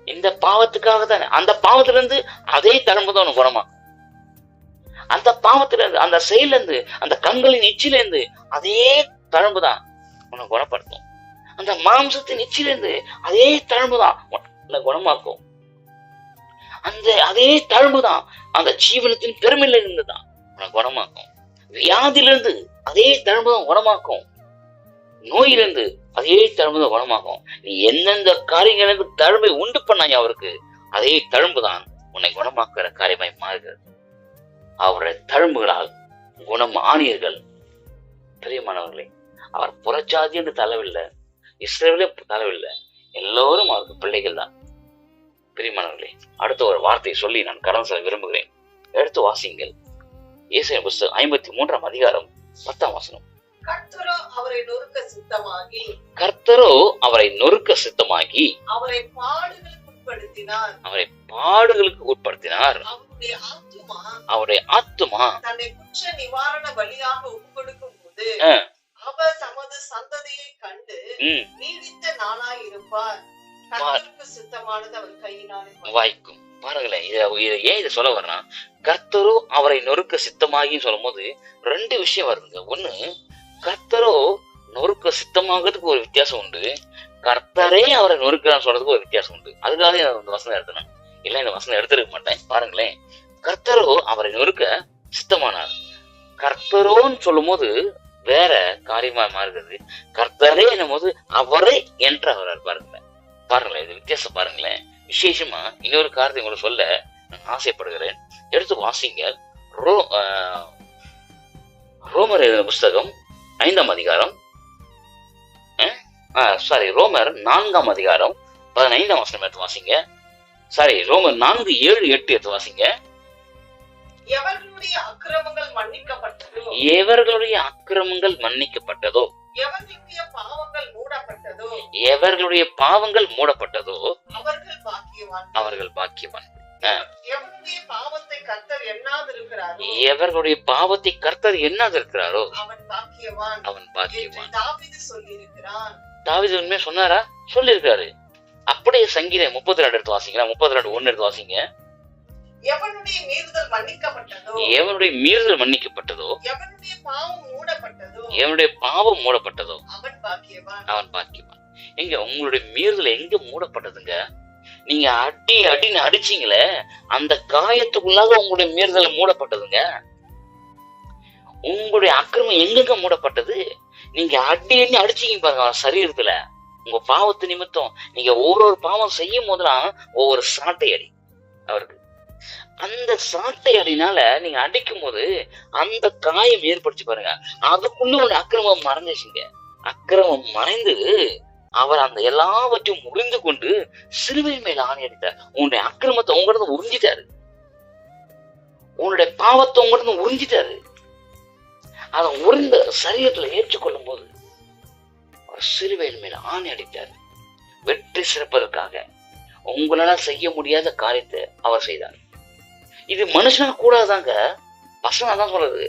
இந்த பாவத்துக்காக தானே, அந்த பாவத்துல இருந்து அதே தழும்பு தான் உனக்கு குணமா. அந்த பாவத்துல இருந்து, அந்த செயல இருந்து, அந்த கண்களின் எச்சில இருந்து அதே தழும்பு தான் உனக்கு குணப்படுத்தும். அந்த மாம்சத்தின் இச்சிலிருந்து அதே தழும்புதான் உன்னை குணமாக்கும். அந்த அதே தழும்புதான் அந்த ஜீவனத்தின் பெருமையில இருந்துதான் உன்னை குணமாக்கும். வியாதியிலிருந்து அதே தழும்புதான் குணமாக்கும். நோயிலிருந்து அதே தழும்புதான் குணமாக்கும். நீ எந்தெந்த காரியங்களுக்கு தழும்பை உண்டு பண்ணாய் அவருக்கு, அதே தழும்புதான் உன்னை குணமாக்குற காரியமாய் மாறுகிறது. அவருடைய தழும்புகளால் குணம் ஆணியர்கள். பிரியமானவர்களே, அவர் புறச்சாதி என்று தளவில்லை, இஸ்ரவேலே தளவில்லை, எல்லோரும் அவருக்கு பிள்ளைகள் தான். பிரியமானவர்களே, அடுத்த ஒரு வார்த்தையை சொல்லி நான் கடந்து செல்ல விரும்புகிறேன். எடுத்து வாசிங்கள். ஏசாயா புத்தகம் 53ஆம் அதிகாரம் 10ஆம் வசனம்.
கர்த்தரோ அவரை நொறுக்க சித்தமாகி
கர்த்தரோ அவரை நொறுக்க சித்தமாகி
அவரை பாடுகளுக்கு உட்படுத்தினார்.
அவரை பாடுகளுக்கு உட்படுத்தினார். அவருடைய ஆத்துமா
தன்னை குற்ற நிவாரண பலியாக ஒப்புக்கொடுக்கும் போது அவர் தமது சந்ததியை கண்டு நீடித்த நாளாய் இருப்பார். கர்த்தருக்கு சித்தமானது அவர் கையினாலே
வாய்க்கும். பாருங்களேன், ஏன் இதை சொல்ல வரனா, கர்த்தரோ அவரை நொறுக்க சித்தமாகி சொல்லும் போது 2 விஷயம் வருதுங்க. ஒண்ணு, கர்த்தரோ நொறுக்க சித்தமாகிறதுக்கு ஒரு வித்தியாசம் உண்டு, கர்த்தரே அவரை நொறுக்கிறான்னு சொல்றதுக்கு ஒரு வித்தியாசம் உண்டு. அதுக்காக இந்த வசனம் எடுத்தேன். இல்ல இந்த வசனம் எடுத்துருக்க மாட்டேன். பாருங்களேன், கர்த்தரோ அவரை நொறுக்க சித்தமானார். கர்த்தரோன்னு சொல்லும் போது வேற காரியமா மாறுகிறது. கர்த்தரே என்னும் போது அவரை என்று அவர் பாருங்களேன், இது வித்தியாசம் பாருங்களேன். விசேஷமா இன்னொரு காரியத்தை உங்களுக்கு சொல்ல நான் ஆசைப்படுகிறேன். எடுத்து வாசிங்க. ரோமர் புஸ்தகம் 5ஆம் அதிகாரம், ரோமர் 4ஆம் அதிகாரம் 15ஆம் வசனம் எடுத்து வாசிங்க. ரோமர் 4:7, 8 எடுத்து வாசிங்க.
எவர்களுடைய அக்கிரமங்கள் மன்னிக்கப்பட்டதோ,
எவர்களுடைய அக்கிரமங்கள் மன்னிக்கப்பட்டதோ,
எவர்களுடைய பாவங்கள் மூடப்பட்டதோ,
எவர்களுடைய பாவங்கள் மூடப்பட்டதோ
அவர்கள் பாக்கியவான்.
அவர்கள் பாக்கியவான்.
எவனுடைய பாவத்தை கர்த்தர் எண்ணாதிருக்கிறாரோ,
எவர்களுடைய பாவத்தை கர்த்தர் எண்ணாதிருக்கிறாரோ
அவன் பாக்கியவான்.
அவன் பாக்கியவான்.
தாவீது சொல்லியிருக்கிறான்.
தாவீது உண்மையா சொன்னாரா? சொல்லியிருக்காரு. அப்படியே சங்கீதம் 32 எடுத்து வாசிங்க. 32:1 எடுத்து வாசிங்க.
எவனுடைய மீறுதல் மன்னிக்கப்பட்டதோ,
எவனுடைய மீறுதல் மன்னிக்கப்பட்டதோ,
எவனுடைய பாவம் மூடப்பட்டதோ,
எவனுடைய பாவம் மூடப்பட்டதோ
அவன் பாக்கியவான்.
அவன் பாக்கியவான். எங்க உங்களுடைய மீறுதல் எங்க மூடப்பட்டதுங்க? நீங்க அடின்னு அடிச்சீங்களே, அந்த காயத்துக்குள்ளாக உங்களுடைய மீறுதல் மூடப்பட்டதுங்க. உங்களுடைய அக்கிரமம் எங்கெங்க மூடப்பட்டது? நீங்க அடின்னு அடிச்சீங்க பாருங்க சரீரத்துல. உங்க பாவத்து நிமித்தம் நீங்க ஒவ்வொரு பாவம் செய்யும் போதெல்லாம் ஒவ்வொரு சாட்டை அடி அவருக்கு. அந்த சாட்டை அடினால நீங்க அடிக்கும் போது அந்த காயம் ஏற்படுத்தி பாருங்க, அதுக்குள்ள உங்களுடைய அக்கிரமம் மறைஞ்சிச்சுங்க. அக்கிரமம் மறைந்து அவர் அந்த எல்லாவற்றையும் உறிந்து கொண்டு சிலுவை மேல ஆணி அடித்தார். உன்னுடைய அக்கிரமத்தை உங்களிடம் உறிஞ்சிட்டாரு, உன்னுடைய பாவத்தை உங்களிடம் உறிஞ்சிட்டாரு. அதை உறிந்த சரீரத்துல ஏற்றுக்கொள்ளும் போது சிலுவையின் மேல ஆணி அடித்தார். வெற்றி சிறப்பதற்காக உங்களால செய்ய முடியாத காரியத்தை அவர் செய்தார். இது மனுஷனுக்கு கூடாதாங்க, வசனம் தான் சொல்றது.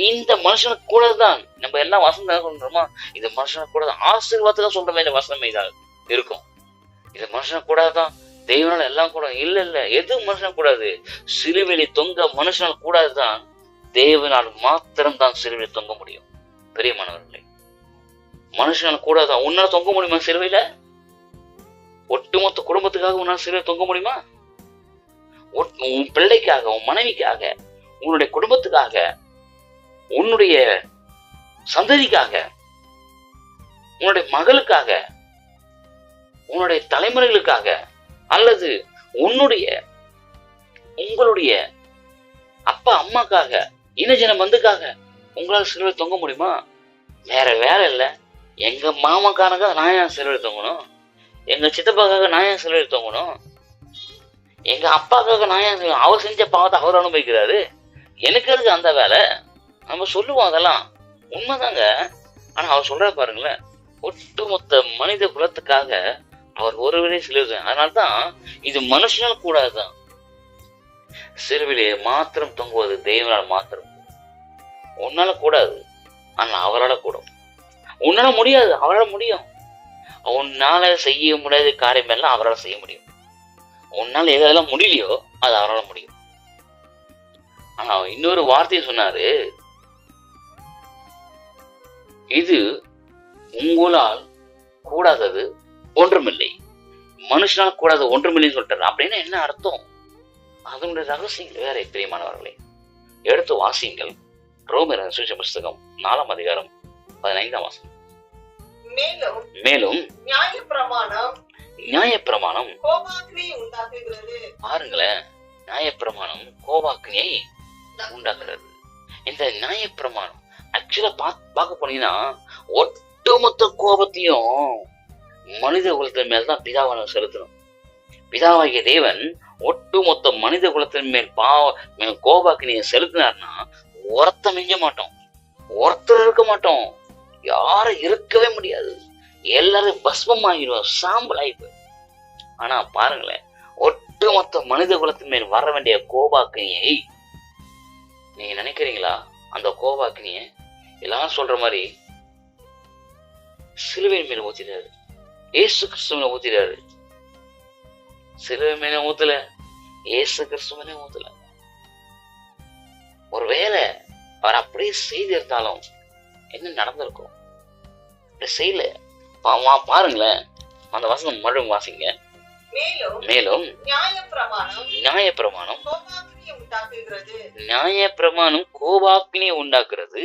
இந்த மனுஷனுக்கு கூடாதுதான். நம்ம எல்லாம் வசனம் தான் சொல்றோமா, இது மனுஷனுக்கு கூடாது. ஆசீர்வாதத்துக்கு சொல்ற மாதிரி வசனமே தான் இருக்கும். இது மனுஷனுக்கு கூடாதுதான், தெய்வனால எல்லாம் கூட இல்ல. எது மனுஷனுக்கு கூடாது? சிலுவையில தொங்க மனுஷனால் கூடாதுதான், தேவனால் மாத்திரம் தான் சிலுவையில தொங்க முடியும். பெரியமானவர்களே, மனுஷனால் கூடாதான். உன்னால தொங்க முடியுமா சிலுவையில? ஒட்டுமொத்த குடும்பத்துக்காக உன்னால சிலுவையில தொங்க முடியுமா? உன் பிள்ளைக்காக, உன் மனைவிக்காக, உன்னுடைய குடும்பத்துக்காக, உன்னுடைய சந்ததிக்காக, உன்னுடைய மகளுக்காக, உன்னுடைய தலைமுறைகளுக்காக, அல்லது உங்களுடைய அப்பா அம்மாக்காக, இனஜன பந்துக்காக உங்களால சிலுவை தொங்க முடியுமா? வேற வேலை இல்ல. எங்க மாமாக்காரங்க நான் ஏன் சிலுவை தொங்கணும்? எங்க சித்தப்பாக்காக நான் ஏன் சிலுவை தொங்கணும்? எங்க அப்பாக்காக நான் ஏன், அவர் செஞ்ச பாவத்தை அவர் அனுபவிக்கிறாரு, எனக்கு இருக்கு அந்த வேலை. நம்ம சொல்லுவோம், அதெல்லாம் உண்மைதாங்க. ஆனா அவர் சொல்ற பாருங்களேன், ஒட்டுமொத்த மனித குலத்துக்காக அவர் ஒருவரே சிலுவை. அதனால்தான் இது மனுஷனால் கூடாதுதான். சிலுவிலே மாத்திரம் தொங்குவது தெய்வனால் மாத்திரம். உன்னால கூடாது, ஆனா அவரால் கூடும். உன்னால முடியாது, அவரால் முடியும். உன்னால செய்ய முடியாத காரியம் எல்லாம் அவரால் செய்ய முடியும். உன்னால எதெல்லாம் முடியலையோ அது அவரால் முடியும். ஆனா இன்னொரு வார்த்தையை சொன்னாரு, இது உங்களால் கூடாதது ஒன்றுமில்லை, மனுஷனால் கூடாத ஒன்றுமில்லைன்னு சொல்லிட்டாரு. அப்படின்னா என்ன அர்த்தம்? அதனுடைய ரகசியங்கள் வேற. பிரியமானவர்களே, எடுத்து வாசியுங்கள். ரோமர் சுவிசேஷ புஸ்தகம் 4ஆம் அதிகாரம் 15ஆம் வசனம். மேலும் நியாயப்பிரமாணம்
கோபாக்கினியை உண்டாக்குகிறது.
பாருங்களேன், நியாயப்பிரமாணம் கோபாக்கினியை உண்டாக்குறது. இந்த நியாயப்பிரமாணம் ஆக்சுவலா பார்க்க போனீங்கன்னா ஒட்டுமொத்த கோபத்தையும் மனித குலத்தின் மேல்தான் பிதாவானவர் செலுத்தணும். பிதாவாகிய தேவன் ஒட்டுமொத்த மனித குலத்தின் மேல் கோபாக்கினியை செலுத்தினார்னா ஒருத்தர் மிஞ்ச மாட்டோம், ஒருத்தர் இருக்க மாட்டோம், யாரும் இருக்கவே முடியாது. எல்லாரும் பஸ்மம் ஆகிடுவோம், சாம்பல் ஆகிடுவோம். ஆனா பாருங்களேன், ஒட்டுமொத்த மனித குலத்தின் மேல் வர வேண்டிய கோபாக்கினியை நீங்க நினைக்கிறீங்களா? அந்த கோபாக்கினிய எல்லாரும் சொல்ற மாதிரி சிலுவையின் மேல ஊத்திட்டாரு, ஏசு கிறிஸ்துவ ஊத்திட்டாரு. சிலுவை மேல ஊத்தல, ஏசு கிறிஸ்துவனே ஊத்தல. ஒருவேளை அவர் அப்படியே செய்திருந்தாலும் என்ன நடந்திருக்கும்? செய்யல. பாருங்களேன், அந்த வசனம் மறுபடியும் வாசிங்க. மேலும் நியாயப்பிரமாணம் கோபாக்கினியை உண்டாக்குறது.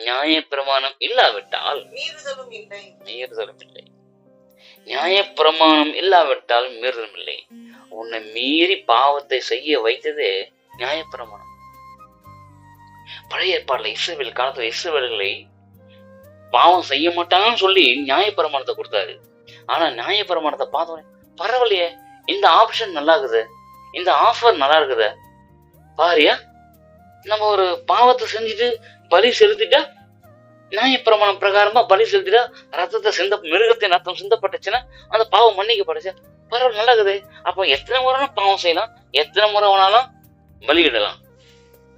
நியாயப்பிரமாணம் இல்லாவிட்டால் மீறுதலும் இல்லை. நியாயப்பிரமாணம் இல்லாவிட்டால் மீறுதலும் இல்லை. உன்னை மீறி பாவத்தை செய்ய வைத்ததே நியாயப்பிரமாணம். பழைய ஏற்பாடுல இஸ்ரவேல் காலத்துல இஸ்ரவேலர்களை பாவம் செய்ய மாட்டாங்கன்னு சொல்லி நியாயப்பிரமாணத்தை கொடுத்தாரு. ஆனா நியாயப்பிரமாணத்தை பார்த்தோன்னே பரவாயில்லையே, இந்த ஆப்ஷன் நல்லா இருக்குது, இந்த ஆஃபர் நல்லா இருக்குது பாரியா, நம்ம ஒரு பாவத்தை செஞ்சுட்டு பலி செலுத்திட்டா, நியாயப்பிரமாணம் பிரகாரமா பலி செலுத்திட்டா ரத்தத்தை மிருகத்தின் ரத்தம் சிந்தப்பட்டுச்சுன்னா அந்த பாவம் மன்னிக்கப்பட்டுச்சு, பரவாயில்ல, நல்லா இருக்குது. அப்ப எத்தனை முறை பாவம் செய்யலாம், எத்தனை முறை வேணாலும் பலியிடலாம்.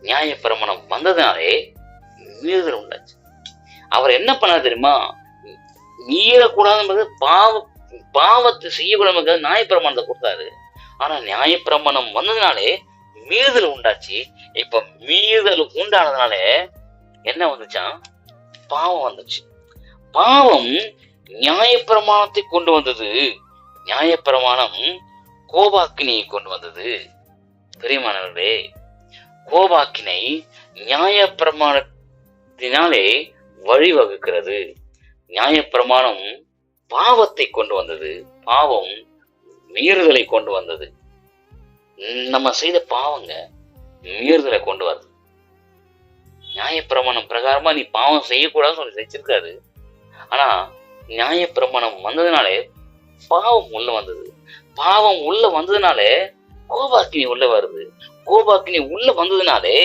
நியாயப்பிரமாணம் வந்ததுனாலே மீறுதல் உண்டாச்சு. அவர் என்ன பண்ணாரு தெரியுமா? மீறக்கூடாது, பாவத்தை செய்யக்கூடாது நியாயப்பிரமாணத்தை கொடுத்தாரு. ஆனா நியாயப்பிரமாணம் வந்ததுனாலே மீறுதல் உண்டாச்சு. இப்ப மீறுதல் உண்டானதுனால என்ன வந்துச்சா? பாவம் வந்துச்சு. பாவம் நியாயப்பிரமாணத்தை கொண்டு வந்தது, நியாயப்பிரமாணம் கோபாக்கினியை கொண்டு வந்தது. பிரியமானவர்களே, கோபாக்கினை நியாயப்பிரமாணத்தினாலே வழிவகுக்கிறது. நியாயப்பிரமாணம் பாவத்தை கொண்டு வந்தது, பாவம் மீறுதலை கொண்டு வந்தது. நம்ம செய்த பாவங்க மீறுதலை கொண்டு வருது. நியாயப்பிரமாணம் பிரகாரமா நீ பாவம் செய்யக்கூடாதுன்னு சொல்லி செஞ்சிருக்காரு. ஆனா நியாயப்பிரமாணம் வந்ததுனாலே பாவம் உள்ள வந்தது. பாவம் உள்ள வந்ததுனாலே கோபாக்கினி உள்ள வருது. கோபாக்கினி உள்ள வந்ததுனாலே,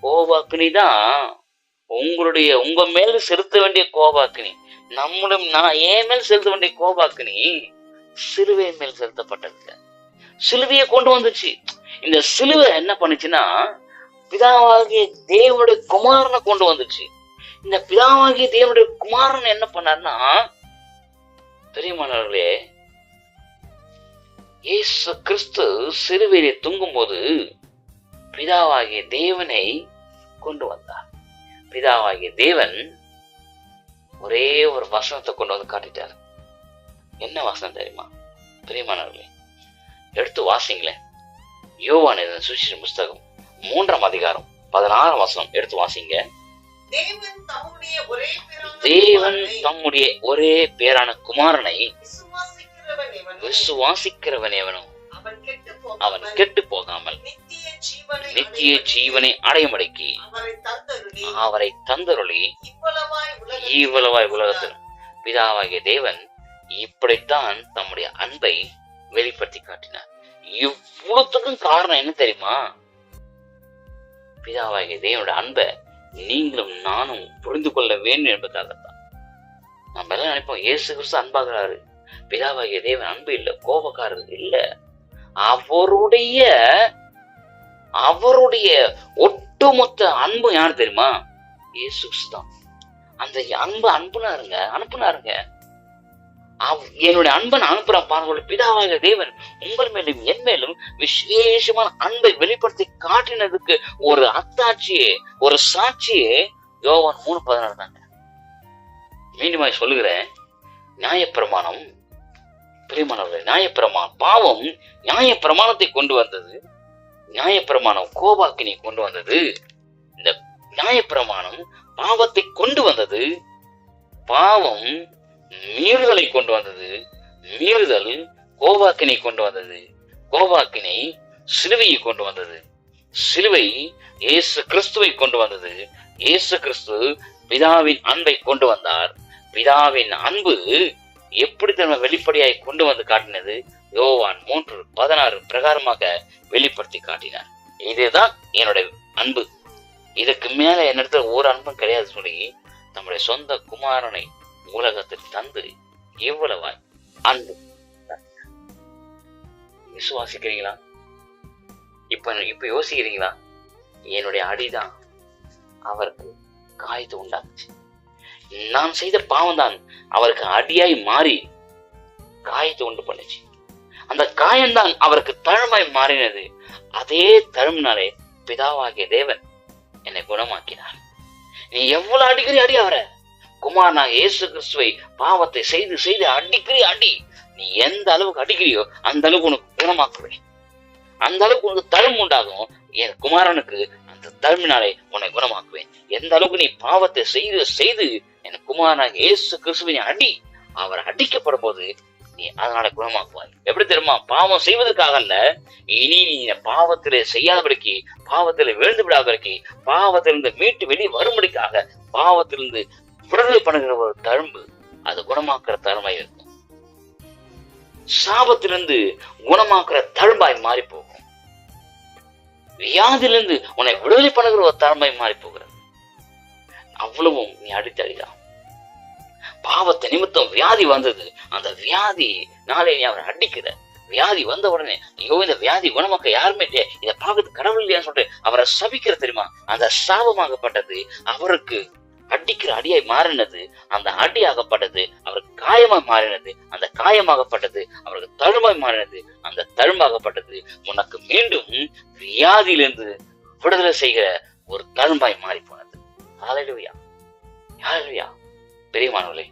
கோபாக்கினி தான் உங்க மேல செலுத்த வேண்டிய கோபாக்கினி, என் மேல் செலுத்த வேண்டிய கோபாக்கினி சிலுவை மேல் செலுத்தப்பட்டது. சிலுவையை கொண்டு வந்துச்சு. இந்த சிலுவை என்ன பண்ணுச்சுன்னா பிதாவாகிய தேவனுடைய குமாரனை கொண்டு வந்துச்சு. இந்த பிதாவாகிய தேவனுடைய குமாரன் என்ன பண்ணார்னா, பெரியமானவர்களே, இயேசு கிறிஸ்து சிலுவையிலே தூங்கும் போது பிதாவாகிய தேவனை கொண்டு வந்தார். பிதாவாகிய தேவன் ஒரே ஒரு வசனத்தை கொண்டு வந்து காட்டிட்டார். என்ன வசனம் தெரியுமா? பிரியமானவர்களே, எடுத்து வாசிங்களேன். யோவான் எழுதின சுவிசேஷ புஸ்தகம் 3ஆம் அதிகாரம் 16ஆம் வசனம் எடுத்து வாசிங்க. தேவன் தம்முடைய ஒரே பேரான குமாரனை விசுவாசிக்கிறவன் எவனோ அவன் கெட்டு போகாமல் நித்திய ஜீவனை அடையும்படிக்கு அவரை தந்தருளி இவ்வளவாய் உலகத்தில் பிதாவாகிய தேவன் இப்படித்தான் தம்முடைய அன்பை வெளிப்படுத்தி காட்டினார். இவ்வளவுக்கும் காரணம் என்ன தெரியுமா? பிதாவாகிய தேவனுடைய அன்பை நீங்களும் நானும் புரிந்து கொள்ள வேண்டும் என்பதாகத்தான். நம்ம எல்லாம் நினைப்போம் இயேசு கிறிஸ்து அன்பாகிறாரு. பிதாவாகிய தேவன் அன்பு இல்ல, கோபக்காரர் இல்ல. அவருடைய ஒட்டுமொத்த அன்பு யார் தெரியுமா? இயேசு கிறிஸ்து தான். அந்த அன்பு அனுப்புனாருங்க. என்னுடைய அன்பை நான் அனுப்புறேன் பாருங்க. பிதாவாகிய தேவன் உங்கள் மேலும் என் மேலும் விசேஷமான அன்பை வெளிப்படுத்தி காட்டினதுக்கு ஒரு அத்தாட்சியே, ஒரு சாட்சியே யோவான் 3:16 தாங்க. மீண்டும் சொல்லுகிறேன், நியாயப்பிரமாணம் பிரியமானவர்களே, நியாயப்பிரமாணம் பாவம் நியாயப்பிரமாணத்தை கொண்டு வந்தது. நியாயப்பிரமாணம் கோபாக்கினை கொண்டு வந்தது. இந்த நியாயப்பிரமாணம் பாவத்தை கொண்டு வந்தது. பாவம் மீறுதலை கொண்டு வந்தது. மீறுதல் கோபாக்கினை கொண்டு வந்தது. கோபாக்கினை சிலுவையை கொண்டு வந்தது. சிலுவை இயேசு கிறிஸ்துவை கொண்டு வந்தது. இயேசு கிறிஸ்து பிதாவின் அன்பை கொண்டு வந்தார். பிதாவின் அன்பு எப்படி தன்னை வெளிப்படையாய் கொண்டு வந்து காட்டினது? யோவான் 3:16 பிரகாரமாக வெளிப்படுத்தி காட்டினார். இதுதான் என்னுடைய அன்பு, இதுக்கு மேல என்னிடத்துல ஒரு அன்பும் கிடையாது சொல்லி நம்முடைய சொந்த குமாரனை உலகத்தில் தந்து எவ்வளவாய் அன்பு. விசுவாசிக்கிறீங்களா? இப்ப யோசிக்கிறீங்களா? என்னுடைய அடிதான் அவருக்கு காயத்தை உண்டாக்குச்சு. நான் செய்த பாவம் தான் அவருக்கு அடியாய் மாறி காயத்தை உண்டு பண்ணுச்சு. அந்த காயம்தான் அவருக்கு தழுமாய் மாறினது. அதே தழும்பினாலே பிதாவாகிய தேவன் என்னை குணமாக்கினார். நீ எவ்வளவு அடிக்கடி அடி அவரை குமாரனாக இயேசு கிறிஸ்துவை பாவத்தை செய்து செய்து அடிக்கடி அடி. நீ எந்த அளவுக்கு அடிக்கிறியோ அந்த அளவுக்கு உனக்கு குணமாக்குவேன். அந்த அளவுக்கு உனக்கு தழும்பு உண்டாகும். என் குமாரனுக்கு அந்த தழும்பினாலே உன்னை குணமாக்குவேன். எந்த அளவுக்கு நீ பாவத்தை செய்து செய்து என் குமாரனாக இயேசு கிறிஸ்துவை அடி, அவர் அடிக்கப்படும் போது நீ அதனால குணமாக்குவாய். எப்படி தெரியுமா? பாவம் செய்வதற்காக அல்ல, இனி நீ பாவத்திலே செய்யாதபடிக்கு, பாவத்திலே விழுந்து விடாதபடிக்கு, பாவத்திலிருந்து மீட்டு வெளியே வரும்படிக்காக, பாவத்திலிருந்து விடுதலை பண்ணுகிற ஒரு தழும்பு, அது குணமாக்குற தழும்பாய் இருக்கும். சாபத்திலிருந்து குணமாக்குற தழும்பாய் மாறி போகும். வியாதிலிருந்து உன்னை விடுதலை பண்ணுகிற ஒரு தழும்பாய் மாறி போகிறது. அவ்வளவும் நீ அடித்தடிதான். பாவத்தை நிமித்தம் வியாதி வந்தது. அந்த வியாதி நாளே நீ அவரை அடிக்கிற. வியாதி வந்த உடனே ஐயோ இந்த வியாதி குணமாக்க யாருமே இல்லையா, இதை பார்க்கறது கடவுள் இல்லையா சொல்லிட்டு அவரை சபிக்கிற தெரியுமா? அந்த சாபமாகப்பட்டது அவருக்கு அடிக்கிற அடியாய் மாறினது. அந்த அடியாகப்பட்டது அவருக்கு காயமாய் மாறினது. அந்த காயமாகப்பட்டது அவருக்கு தழும்பாய் மாறினது. அந்த தழும்பாகப்பட்டது உனக்கு மீண்டும் வியாதியிலிருந்து விடுதலை செய்கிற ஒரு தழும்பாய் மாறி போனது. ஹல்லேலூயா, ஹல்லேலூயா. பெரியமானவர்களே,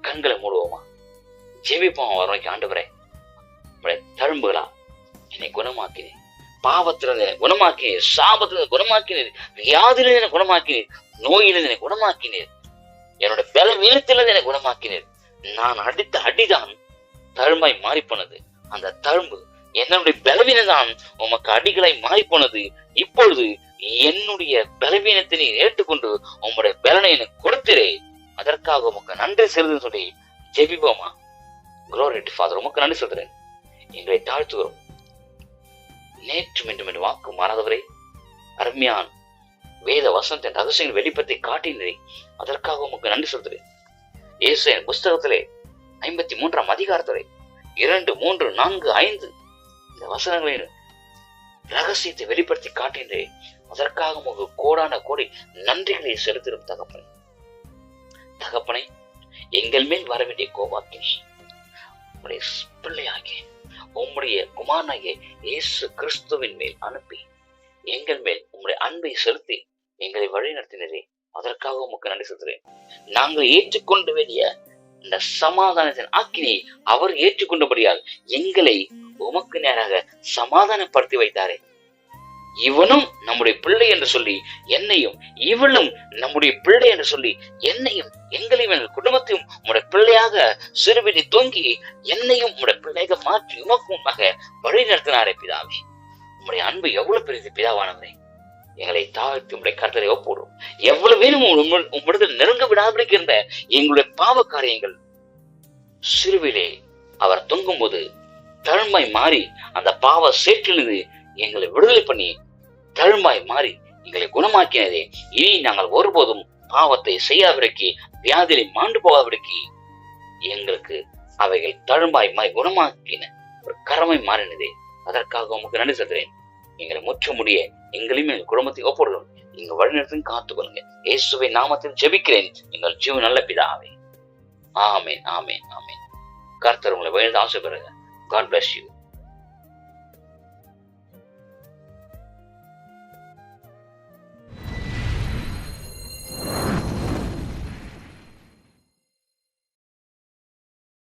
கண்களை மூடுவோமா, ஜெபிப்போம். வரைக்கும் ஆண்டவரே, உடைய தழும்புகளா என்னை குணமாக்கினேன். பாவத்திலிருந்து என்னை குணமாக்கினீர். சாபத்திலிருந்து குணமாக்கினீர். வியாதியிலிருந்து என்னை குணமாக்கினீர். நோயிலிருந்து என்னை குணமாக்கினீர். என்னுடைய பலவீனத்திலிருந்து என்னை குணமாக்கினீர். நான் அடித்த அடிதான் தழும்பாய் மாறி போனது. அந்த தழும்பு என்னுடைய பலவீனம் தான் உமக்கு அடிகளாய் மாறி போனது. இப்பொழுது என்னுடைய பலவீனத்தை நீ ஏற்றுக்கொண்டு உம்முடைய பலனை எனக்கு கொடுத்திரே, அதற்காக உமக்கு நன்றி செலுத்துன்னு சொல்லி ஜெபிப்போமா. Glory to Father, உமக்கு நன்றி சொல்கிறேன். எங்களை தாழ்த்துகிறோம். நேற்று மீண்டும் வாக்கு மாறாதவரே, அருமையான் வேத வசனத்தின் ரகசியங்கள் வெளிப்பத்தை காட்டினரே, அதற்காக உமக்கு நன்றி சொல்கிறேன். ஏசாயா புஸ்தகத்திலே 53ஆம் அதிகாரத்திலே 2, 3, 4, 5 இந்த வசனங்களின் ரகசியத்தை வெளிப்படுத்தி காட்டினரே, அதற்காக உமக்கு கோடான கோடி நன்றிகளை செலுத்திடும் தகப்பனே. தகப்பனை, எங்கள் மேல் வர வேண்டிய கோபாக்கினை உம்முடைய பிள்ளையாகிய உம்முடைய குமாரனாகிய இயேசு கிறிஸ்துவின் மேல் அனுப்பி எங்கள் மேல் உம்முடைய அன்பை செலுத்தி எங்களை வழி நடத்தினரே, அதற்காக உமக்கு நன்றி செலுத்துகிறேன். நாங்கள் ஏற்றுக்கொண்டு வேண்டிய இந்த சமாதானத்தின் ஆக்கினை அவர் ஏற்றுக்கொண்டபடியால் எங்களை உமக்கு நேராக சமாதானப்படுத்தி வைத்தாரே. இவனும் நம்முடைய பிள்ளை என்று சொல்லி என்னையும், இவளும் நம்முடைய பிள்ளை என்று சொல்லி என்னையும், எங்களையும் எங்கள் குடும்பத்தையும் உம்முடைய பிள்ளையாக சிறுவிடி தொங்கி என்னையும் உம்முடைய பிள்ளையாக மாற்றி உமக்குமாக வழி நடத்தினாரே பிதாவே. உம்முடைய அன்பு எவ்வளவு பெரிய பிதாவானவரே, எங்களை தாழ்த்தி உம்முடைய கர்த்தரை ஒப்புடுறோம். எவ்வளவு வேணும் உம்மிடத்தில் நெருங்க விடாதபடிக்கு இருந்த எங்களுடைய பாவ காரியங்கள் சிறுவிலே அவர் தொங்கும் போது தழும்பாய் மாறி அந்த பாவ சேற்றிலிருந்து எங்களை விடுதலை பண்ணி தழும்பாய் மாறி எங்களை குணமாக்கினதே. இனி நாங்கள் ஒருபோதும் பாவத்தை செய்யாதபடிக்கு, வியாதியை மாண்டு போகாதபடிக்கு எங்களுக்கு அவைகள் தழும்பாய் மாறி குணமாக்கின ஒரு கரமை மாறினதே. அதற்காக உமக்கு நன்றி செலுத்துகிறேன். எங்களை முற்ற முடிய எங்களையும் எங்கள் குடும்பத்தை ஒப்புடுறோம். எங்க வழிநடத்தையும் காத்துக்கொள்ளுங்க. இயேசுவின் நாமத்தில் ஜெபிக்கிறேன் எங்கள் ஜீவ நல்ல பிதாவே. ஆமென், ஆமென், ஆமென். கர்த்தர் உங்களை வழிநடத்த ஆசைப்படுங்க. God bless you.